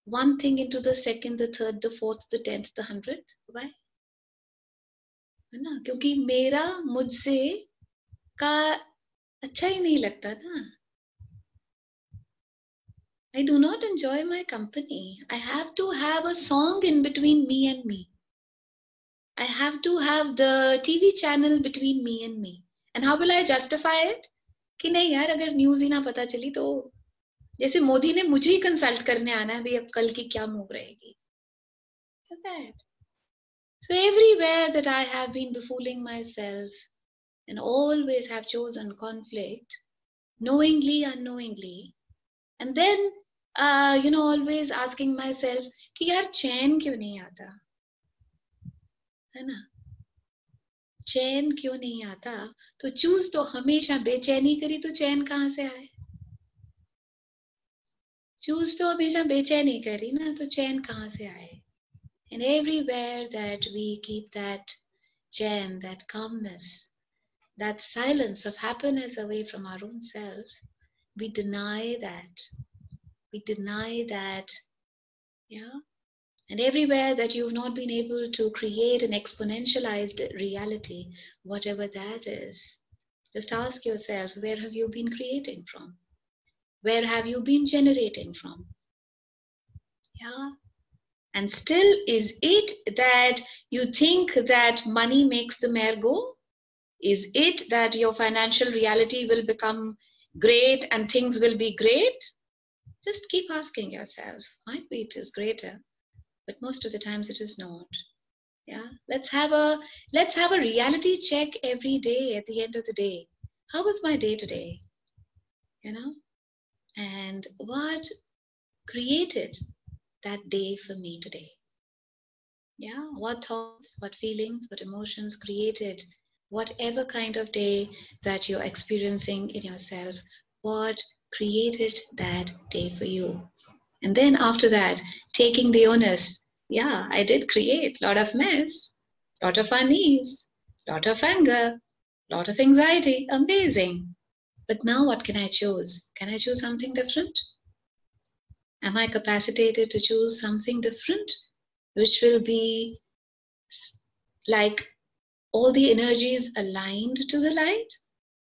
one thing, into the second, the third, the fourth, the 10th, the 100th? Why? है ना, क्योंकि मेरा मुझसे का अच्छा ही नहीं लगता ना. I do not enjoy my company. I have to have a song in between me and me. I have to have the TV channel between me and me. And how will I justify it? कि नहीं यार, अगर news ही ना पता चली तो, जैसे मोदी ने मुझे ही कंसल्ट करने आना है भाई, अब कल की क्या मूव रहेगी. So everywhere that I have been befooling myself and always have chosen conflict, knowingly, unknowingly, and then always asking myself कि यार चैन क्यों नहीं आता, है ना, चैन क्यों नहीं आता. तो चूज तो हमेशा बेचैनी करी, तो चैन कहाँ से आए? चूज तो हमेशा बेचैनी करी ना, तो चैन कहाँ से आए? And everywhere that we keep that chain, that calmness, that silence of happiness away from our own self, we deny that. We deny that, yeah. And everywhere that you've not been able to create an exponentialized reality, whatever that is, just ask yourself, where have you been creating from? Where have you been generating from? Yeah. And still, is it that you think that money makes the mare go? Is it that your financial reality will become great and things will be great? Just keep asking yourself. Might be it is greater, but most of the times it is not. Yeah, let's have a reality check every day at the end of the day. How was my day today? You know, and what created that day for me today? Yeah, what thoughts, what feelings, what emotions created whatever kind of day that you're experiencing in yourself, what created that day for you? And then after that, taking the onus. Yeah, I did create a lot of mess, lot of unease, lot of anger, lot of anxiety. Amazing. But now what can I choose? Can I choose something different? Am I capacitated to choose something different, which will be like all the energies aligned to the light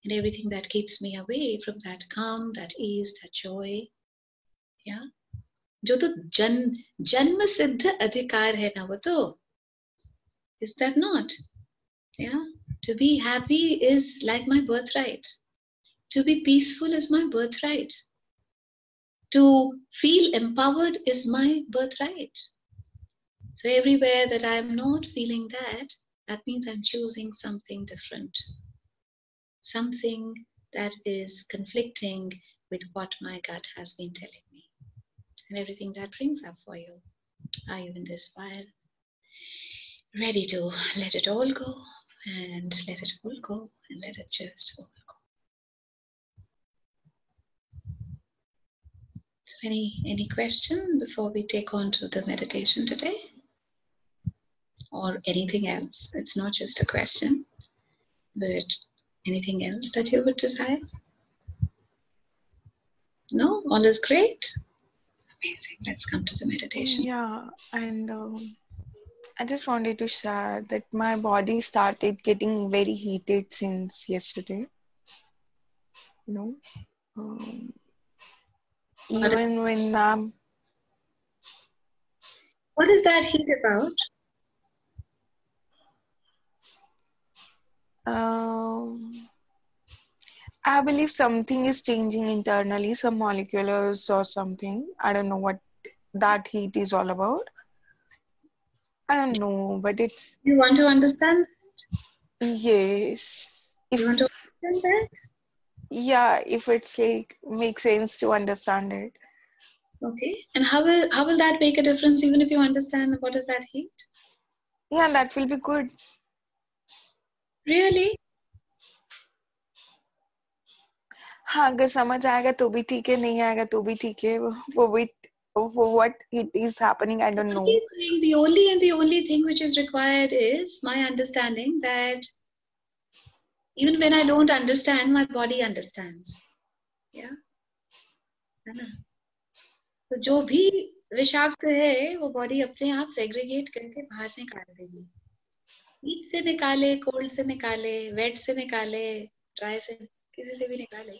and everything that keeps me away from that calm, that ease, that joy? Yeah. जो तो जन्म सिद्ध अधिकार है ना, वो तो, is that not? Yeah. To be happy is like my birthright. To be peaceful is my birthright. To feel empowered is my birthright. So everywhere that I am not feeling that, that means I'm choosing something different, something that is conflicting with what my gut has been telling me. And everything that brings up for you. Are you in this file? Ready to let it all go and let it all go and let it just all go. So any question before we take on to the meditation today? Or anything else? It's not just a question, but anything else that you would desire? No? All is great? Amazing. Let's come to the meditation. Yeah, and I just wanted to share that my body started getting very heated since yesterday. You know, um, even when What is that heat about? um, I believe something is changing internally, some molecules or something. I don't know what that heat is all about. I don't know, but it's You want to understand? yes. You want to If understand that? yeah, if it's like makes sense to understand it. Okay. And how will that make a difference even if you understand what is that heat? Yeah, that will be good. Really? हाँ अगर समझ आएगा तो भी ठीक है नहीं आएगा तो भी ठीक है for what it is happening I don't know. The only thing which is required is my understanding that even when I don't understand, my body understands. Yeah? है ना? तो जो भी विषाक्त है वो बॉडी अपने आप सेग्रीगेट करके बाहर निकाल देगी. हीट से निकाले, कोल्ड से निकाले, वेट से निकाले, ड्राई से, किसी से भी निकाले.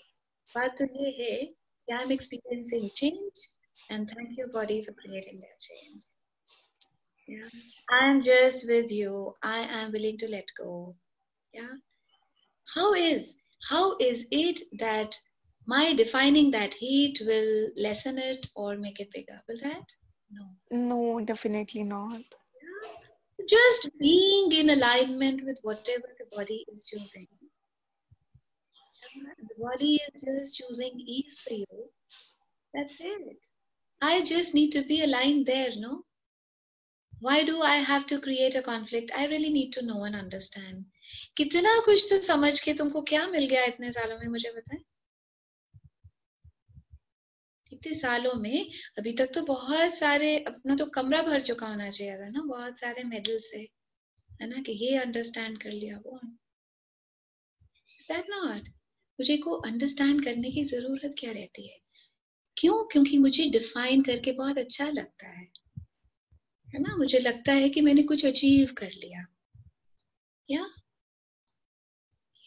बात तो ये है कि I am experiencing change and thank you body for creating that change. Yeah, I am just with you. I am willing to let go. Yeah. How is it that my defining that heat will lessen it or make it bigger? Will that? No. No, definitely not. Yeah. Just being in alignment with whatever the body is choosing. The body is just choosing ease for you. That's it. I just need to be aligned there, no? Why do I have to create a conflict? I really need to know and understand. कितना कुछ तो समझ के तुमको क्या मिल गया इतने सालों में मुझे बताएं. इतने सालों में अभी तक तो बहुत सारे अपना तो कमरा भर चुका होना चाहिए था ना बहुत सारे मेडल से है ना कि ये अंडरस्टैंड कर लिया वो. That not? मुझे को अंडरस्टैंड करने की जरूरत क्या रहती है? क्यों? क्योंकि मुझे डिफाइन करके बहुत अच्छा लगता है ना. मुझे लगता है कि मैंने कुछ अचीव कर लिया.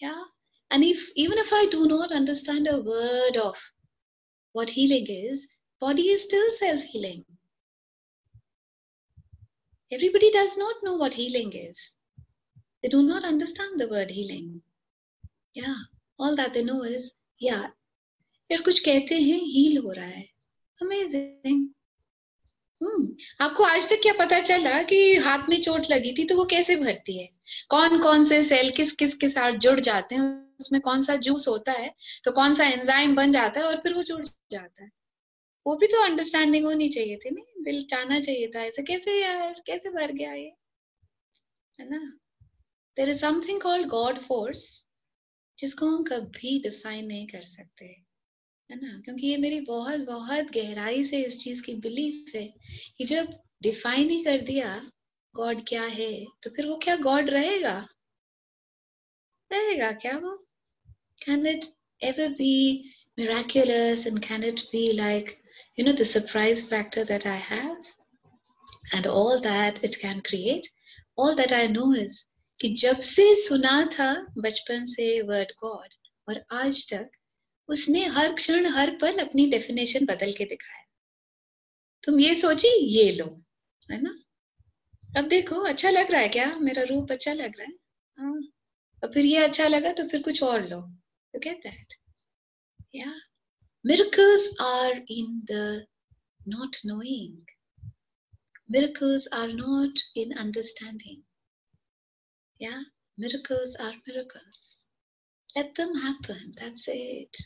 Yeah. And even if I do not understand a word of what healing is, body is still self-healing. Everybody does not know what healing is. They do not understand the word healing. Yeah. All that they know is, yeah, फिर कुछ कहते हैं heal हो रहा है. Amazing. आपको आज तक क्या पता चला कि हाथ में चोट लगी थी तो वो कैसे भरती है? कौन कौन से सेल किस किस के साथ जुड़ जाते हैं, उसमें कौन सा जूस होता है, तो कौन सा एंजाइम बन जाता है और फिर वो जुड़ जाता है. वो भी तो अंडरस्टैंडिंग होनी चाहिए थी ना. दिल चाहना चाहिए था ऐसे. कैसे यार, कैसे भर गया ये, है ना? There is something called God force जिसको हम कभी डिफाइन नहीं कर सकते, है ना? क्योंकि ये मेरी बहुत बहुत गहराई से इस चीज की बिलीफ है कि जब डिफाइन ही कर दिया गॉड क्या है तो फिर वो क्या गॉड रहेगा? रहेगा क्या वो? Can it ever be miraculous and can it be like, the surprise factor that I have and all that it can create? All that I know is कि जब से सुना था बचपन से वर्ड गॉड और आज तक उसने हर क्षण हर पल अपनी डेफिनेशन बदल के दिखाया. तुम ये सोची ये लो, है ना? अब देखो अच्छा लग रहा है क्या? मेरा रूप अच्छा लग रहा है. हाँ. और फिर ये अच्छा लगा तो फिर कुछ और लो. You get that? Yeah. Miracles are in the not knowing. Miracles are not in understanding. Yeah, miracles are miracles. Let them happen. That's it.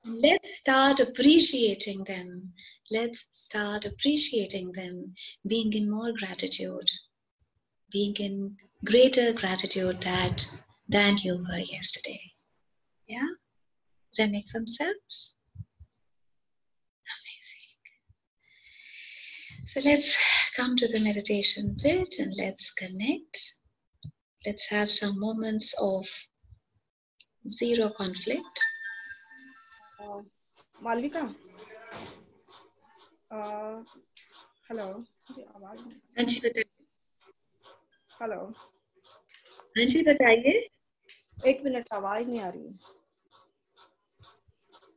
Let's start appreciating them. Let's start appreciating them, being in more gratitude, being in greater gratitude than you were yesterday. Yeah? Does that make some sense? Amazing. So let's come to the meditation bit and let's connect. Let's have some moments of zero conflict. Malvika hello हाँ जी बताइए. Hello हाँ जी बताइए. एक minute आवाज नहीं आ रही.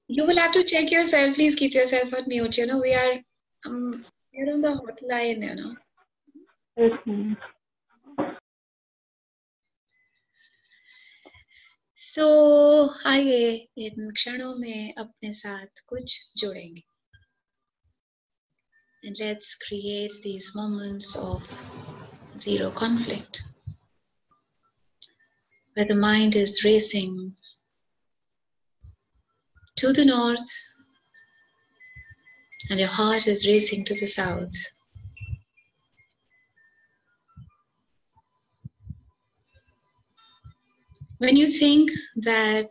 You will have to check yourself. Please keep yourself on mute. You know, we are on the hotline, you know. So, आइए इन क्षणों में अपने साथ कुछ जोड़ेंगे. And let's create these moments of zero conflict, where the mind is racing to the north and your heart is racing to the south. When you think that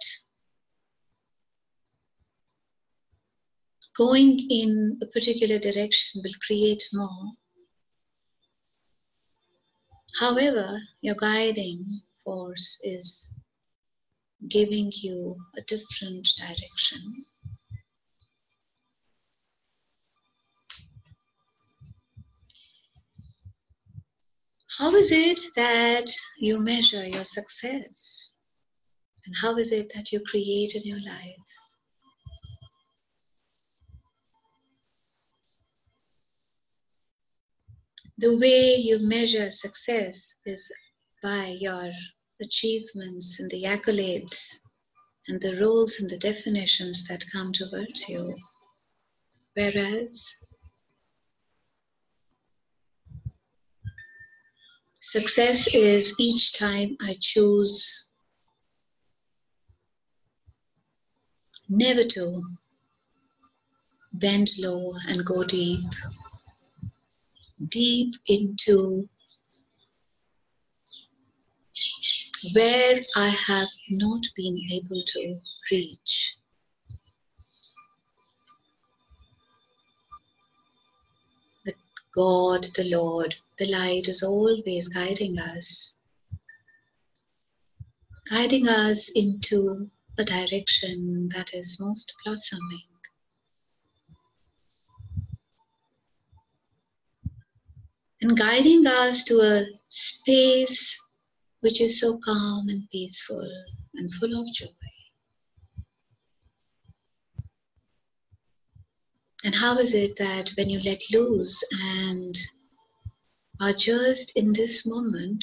going in a particular direction will create more, however, your guiding force is giving you a different direction. How is it that you measure your success? And how is it that you create in your life? The way you measure success is by your achievements and the accolades and the roles and the definitions that come towards you. Whereas success is each time I choose never to bend low and go deep into where I have not been able to reach. The God, the Lord, the light is always guiding us into a direction that is most blossoming. And guiding us to a space which is so calm and peaceful and full of joy. And how is it that when you let loose and are just in this moment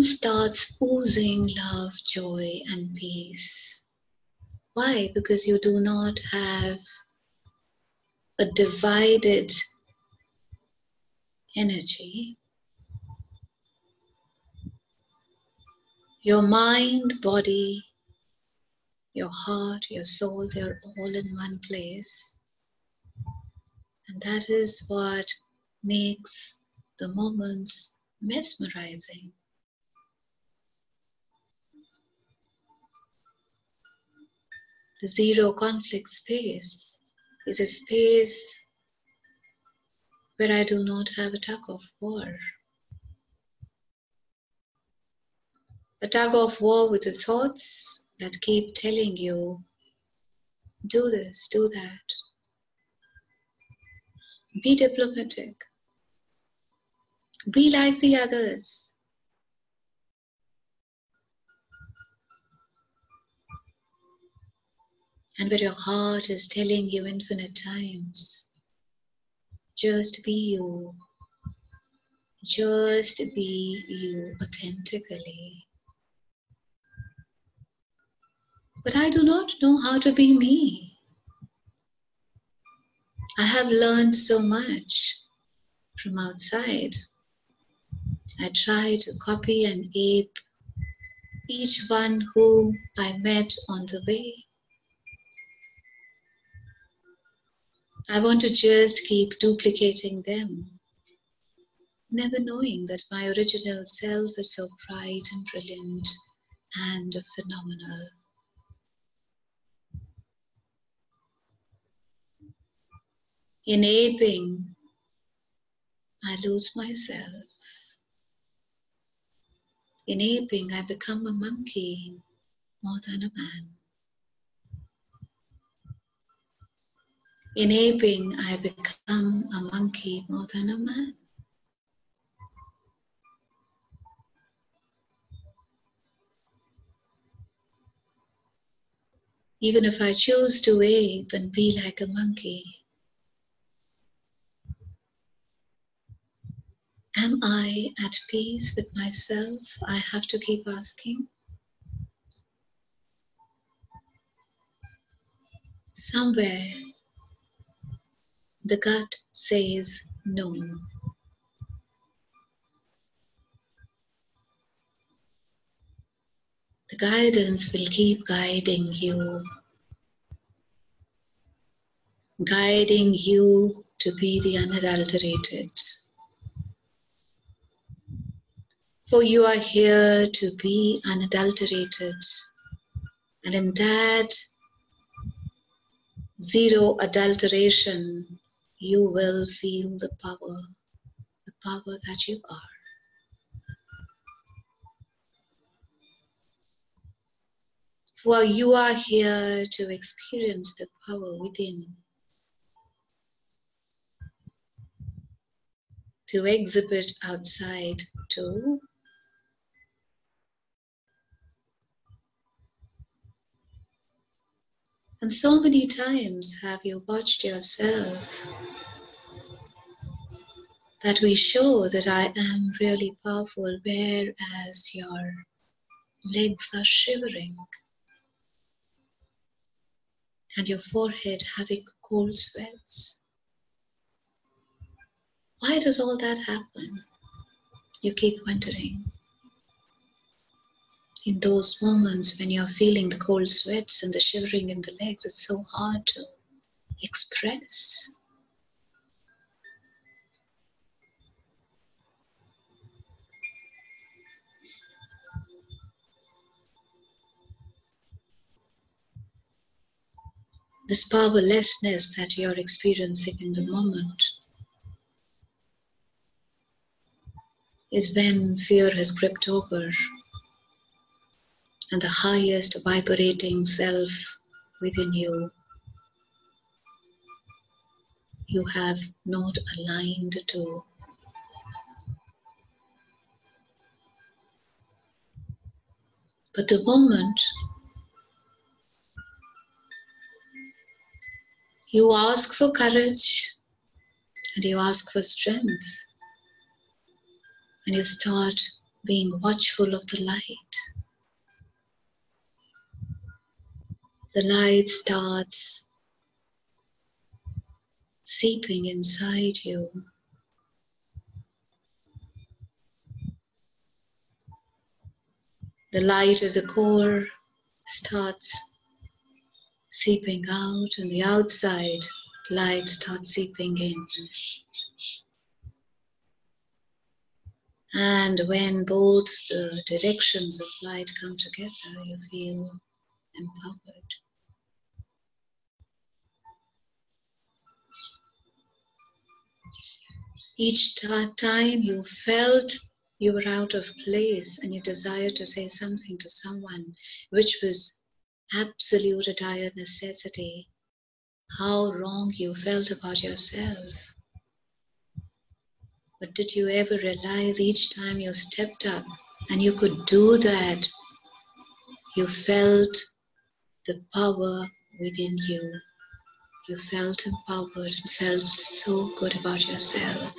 starts oozing love, joy, and peace. Why? Because you do not have a divided energy. Your mind, body, your heart, your soul, they're all in one place. And that is what makes the moments mesmerizing. The zero conflict space is a space where I do not have a tug of war. A tug of war with the thoughts that keep telling you, do this, do that. Be diplomatic. Be like the others. And where your heart is telling you infinite times, just be you. Just be you authentically. But I do not know how to be me. I have learned so much from outside. I try to copy and ape each one whom I met on the way. I want to just keep duplicating them, never knowing that my original self is so bright and brilliant and phenomenal. In aping, I lose myself. In aping, I become a monkey more than a man. In aping, I become a monkey more than a man. Even if I choose to ape and be like a monkey, am I at peace with myself? I have to keep asking. Somewhere, the gut says no. The guidance will keep guiding you to be the unadulterated. For you are here to be unadulterated. And in that zero adulteration, you will feel the power that you are. For you are here to experience the power within, to exhibit outside too. And so many times have you watched yourself that we show that I am really powerful, whereas your legs are shivering and your forehead having cold sweats. Why does all that happen? You keep wondering. In those moments when you're feeling the cold sweats and the shivering in the legs, it's so hard to express. This powerlessness that you're experiencing in the moment is when fear has gripped over and the highest vibrating self within you have not aligned to. But the moment you ask for courage and you ask for strength and you start being watchful of the light starts seeping inside you. The light of the core starts seeping out, and the outside light starts seeping in. And when both the directions of light come together, you feel empowered. Each time you felt you were out of place and you desired to say something to someone which was absolute a dire necessity, how wrong you felt about yourself. But did you ever realize each time you stepped up and you could do that, you felt the power within you. You felt empowered and felt so good about yourself.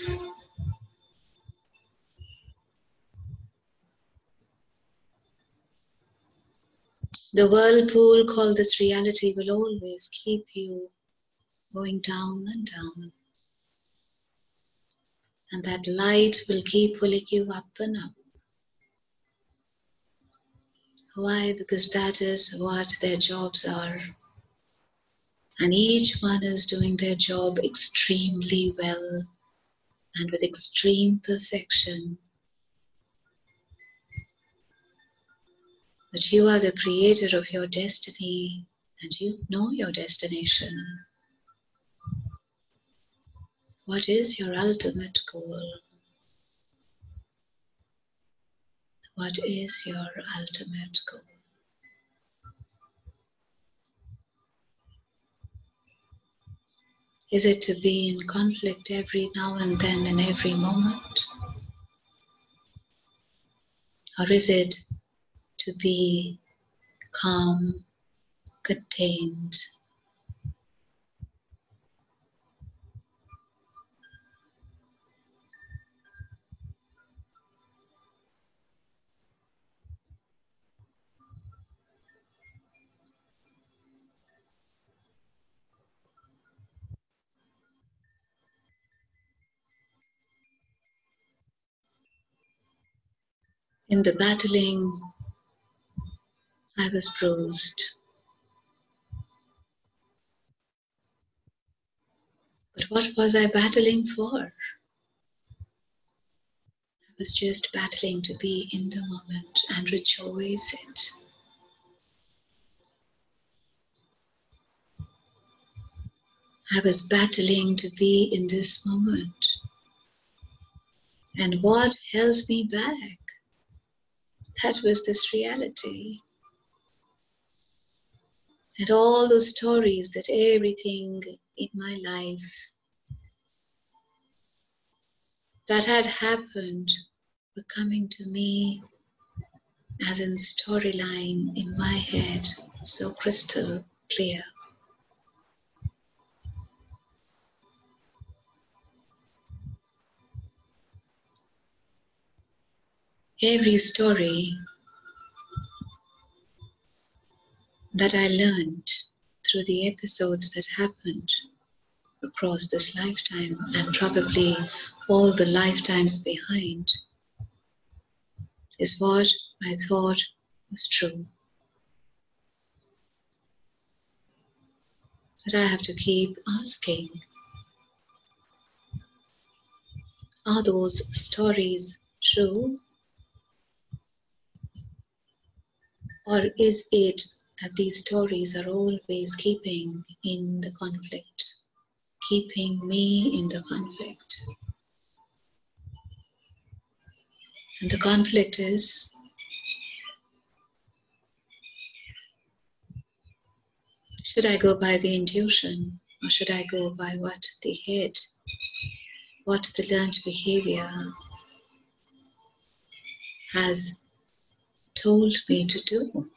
The whirlpool called this reality will always keep you going down and down. And that light will keep pulling you up and up. Why? Because that is what their jobs are. And each one is doing their job extremely well and with extreme perfection. But you are the creator of your destiny and you know your destination. What is your ultimate goal? What is your ultimate goal? Is it to be in conflict every now and then in every moment? Or is it to be calm, contained? In the battling, I was bruised. But what was I battling for? I was just battling to be in the moment and rejoice it. I was battling to be in this moment. And what held me back? That was this reality. And all the stories that everything in my life that had happened were coming to me as in storyline in my head, so crystal clear. Every story that I learned through the episodes that happened across this lifetime and probably all the lifetimes behind is what I thought was true. But I have to keep asking, are those stories true? Or is it that these stories are always keeping in the conflict, keeping me in the conflict? And the conflict is, should I go by the intuition or should I go by what the head, what the learned behavior has told me to do?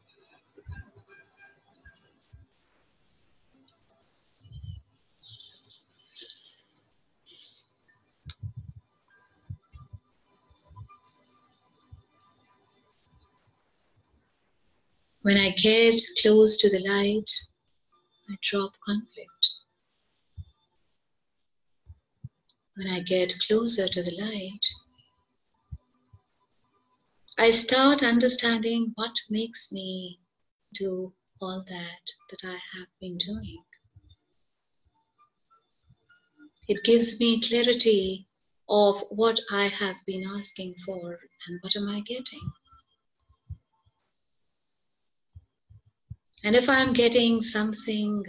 When I get close to the light, I drop conflict. When I get closer to the light, I start understanding what makes me do all that I have been doing. It gives me clarity of what I have been asking for and what am I getting. And if I'm getting something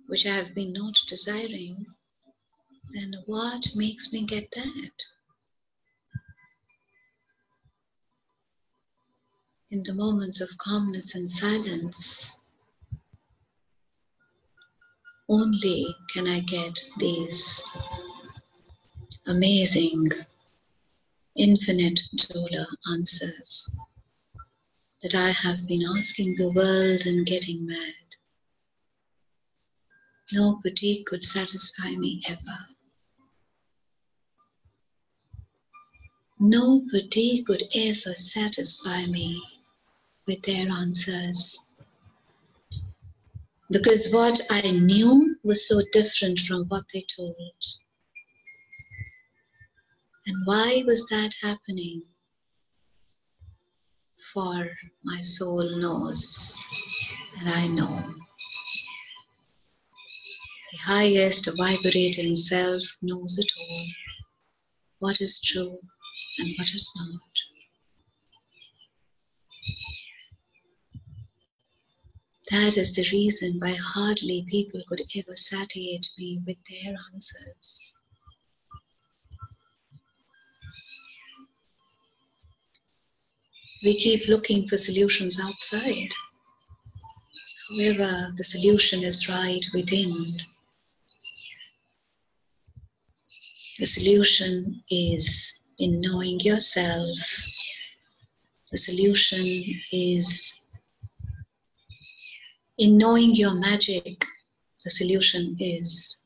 which I have been not desiring, then what makes me get that? In the moments of calmness and silence, only can I get these amazing, infinite dollar answers that I have been asking the world and getting mad. Nobody could satisfy me ever. Nobody could ever satisfy me with their answers. Because what I knew was so different from what they told. And why was that happening? For my soul knows, and I know. The highest vibrating self knows it all, what is true and what is not. That is the reason why hardly people could ever satiate me with their answers. We keep looking for solutions outside. However, the solution is right within. The solution is in knowing yourself. The solution is in knowing your magic. The solution is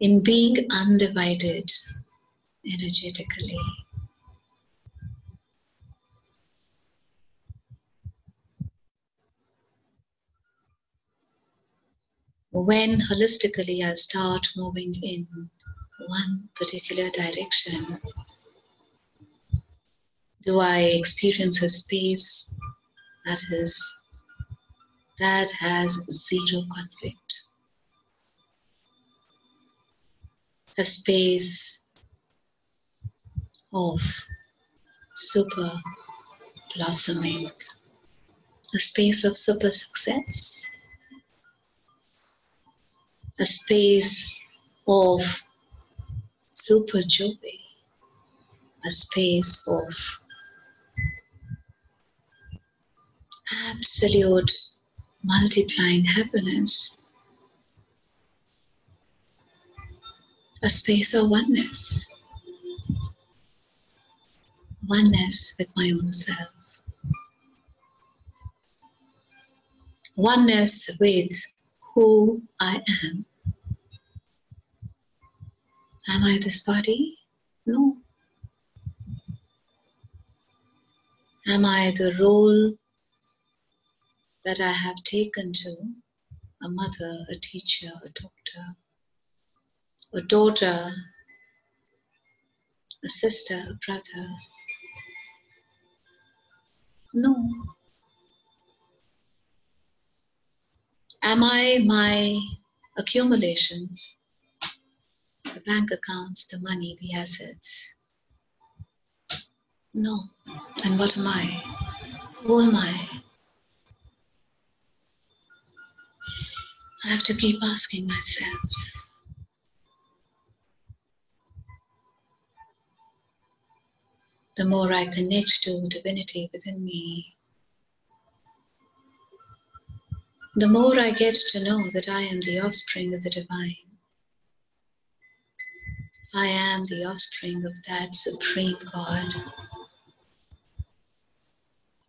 in being undivided energetically. When holistically I start moving in one particular direction, do I experience a space that has zero conflict, a space of super blossoming, a space of super success, a space of super joy, a space of absolute multiplying happiness, a space of oneness, oneness with my own self, oneness with who I am. Am I this body? No. Am I the role that I have taken to a mother, a teacher, a doctor, a daughter, a sister, a brother? No. Am I my accumulations, the bank accounts, the money, the assets? No. Then what am I? Who am I? I have to keep asking myself. The more I connect to divinity within me, the more I get to know that I am the offspring of the divine. I am the offspring of that supreme God.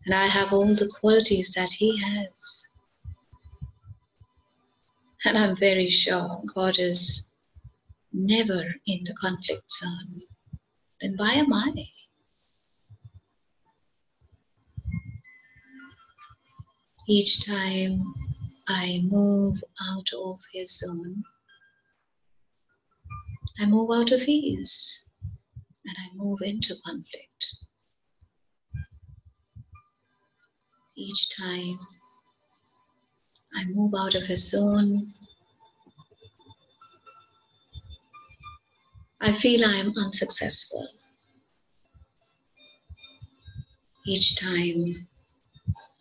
And I have all the qualities that he has. And I'm very sure God is never in the conflict zone. Then why am I? Each time I move out of his zone, I move out of ease and I move into conflict. Each time I move out of his zone, I feel I am unsuccessful. Each time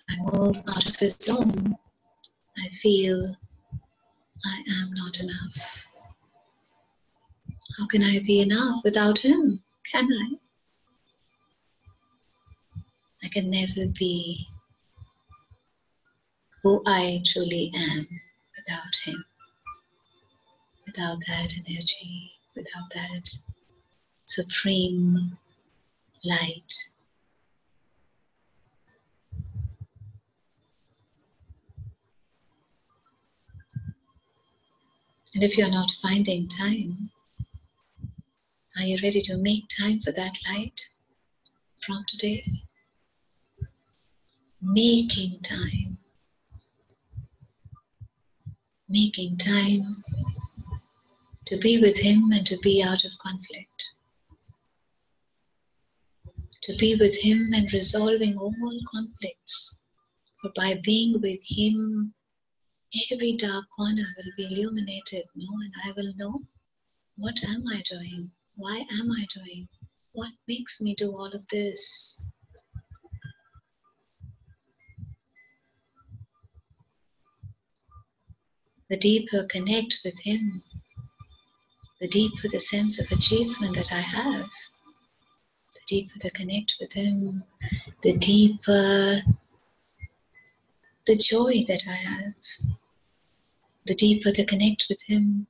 I move out of his zone, I feel I am not enough. How can I be enough without him? Can I? I can never be who I truly am without him, without that energy, without that supreme light. And if you're not finding time, are you ready to make time for that light from today? Making time making time to be with him and to be out of conflict, to be with him and resolving all conflicts. For by being with him, every dark corner will be illuminated, no? And I will know, what am I doing? Why am I doing? What makes me do all of this? The deeper connect with him, the deeper the sense of achievement that I have, the deeper the connect with him, the deeper the joy that I have, the deeper the connect with him,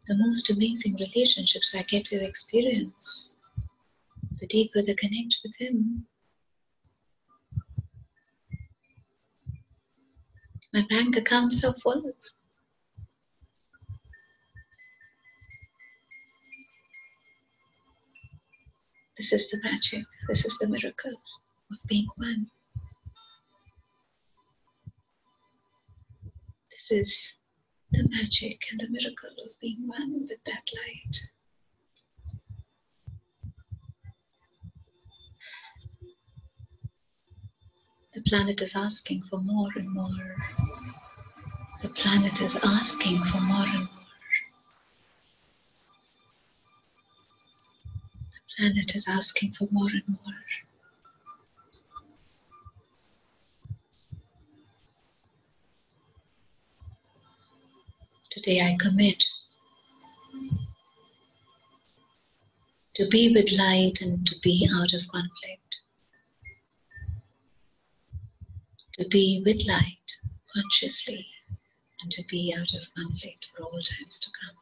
the most amazing relationships I get to experience. The deeper the connect with him, my bank accounts are full. This is the magic, this is the miracle of being one. This is the magic and the miracle of being one with that light. The planet is asking for more and more. The planet is asking for more and more. The planet is asking for more and more. Today I commit to be with light and to be out of conflict. To be with light consciously and to be out of conflict for all times to come.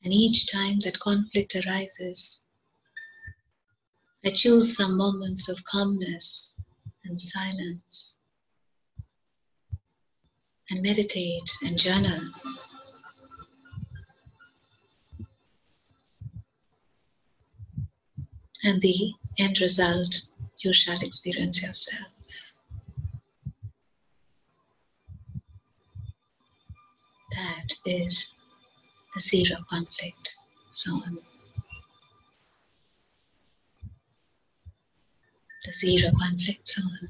And each time that conflict arises, I choose some moments of calmness and silence and meditate and journal. And the end result you shall experience yourself. That is the zero conflict zone. The zero conflict zone.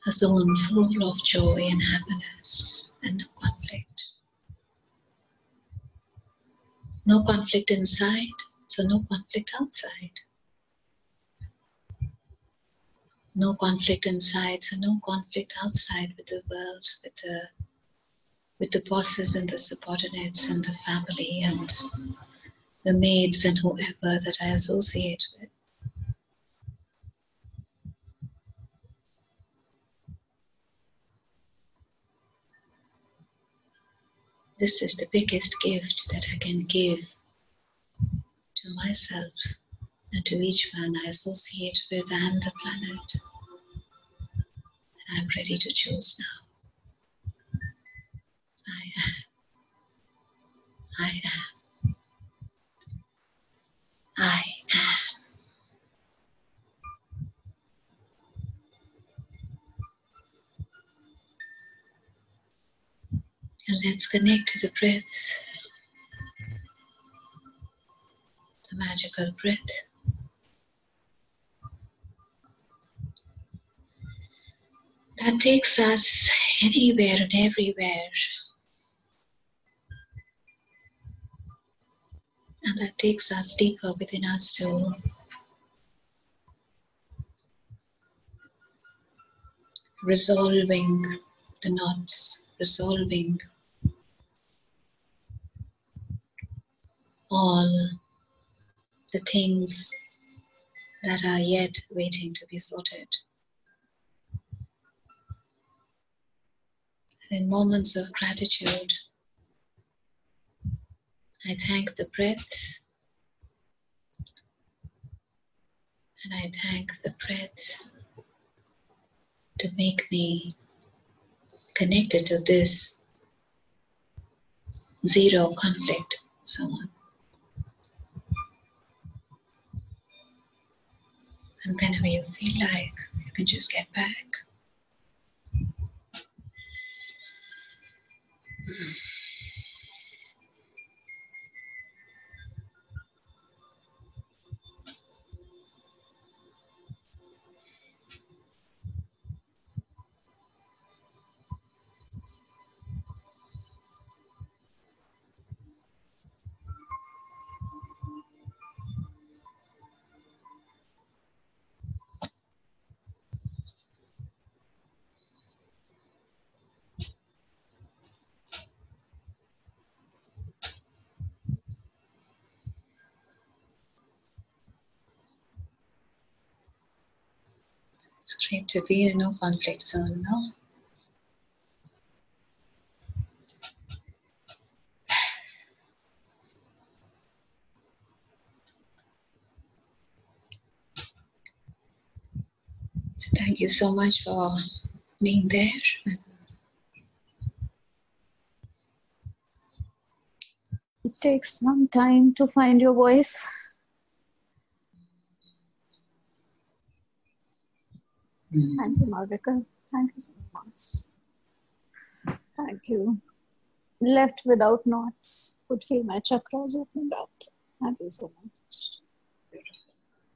A zone full of joy and happiness and no conflict. No conflict inside, so no conflict outside. No conflict inside, so no conflict outside with the world, with the bosses and the subordinates and the family and the maids and whoever that I associate with. This is the biggest gift that I can give to myself and to each one I associate with and the planet. And I'm ready to choose now. I am. I am. I am. And let's connect to the breath, the magical breath. That takes us anywhere and everywhere. And that takes us deeper within us too. Resolving the knots, resolving all the things that are yet waiting to be sorted. And in moments of gratitude, I thank the breath and I thank the breath to make me connected to this zero conflict zone. And whenever you feel like, you can just get back. It's great to be in a no conflict zone, no? So thank you so much for being there. It takes some time to find your voice. Thank you, Malvika. Thank you so much. Thank you. Left without knots. Could feel my chakras opening up. Thank you so much.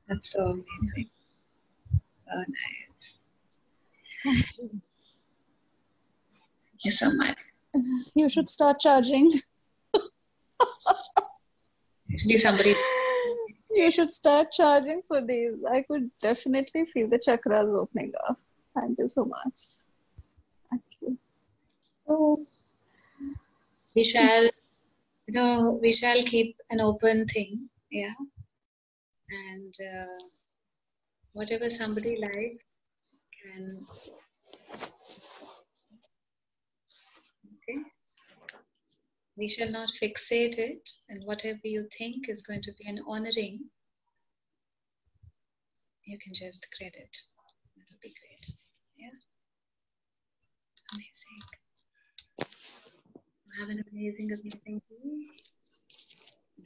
That's so amazing. So nice. Thank you. Thank you so much. You should start charging. Actually, somebody. You should start charging for these. I could definitely feel the chakras opening up. Thank you so much. Thank you. Oh, we shall, we shall keep an open thing, yeah. And whatever somebody likes can. Okay. We shall not fixate it, and whatever you think is going to be an honoring, you can just credit. It'll be great. Yeah. Amazing. Have an amazing day.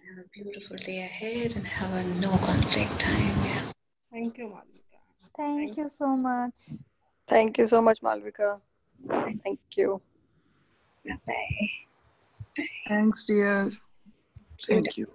Have a beautiful day ahead and have a no conflict time. Yeah. Thank you, Malvika. Thank you so much. Thank you so much, Malvika. Thank you. Bye. Thanks, dear. Thank you.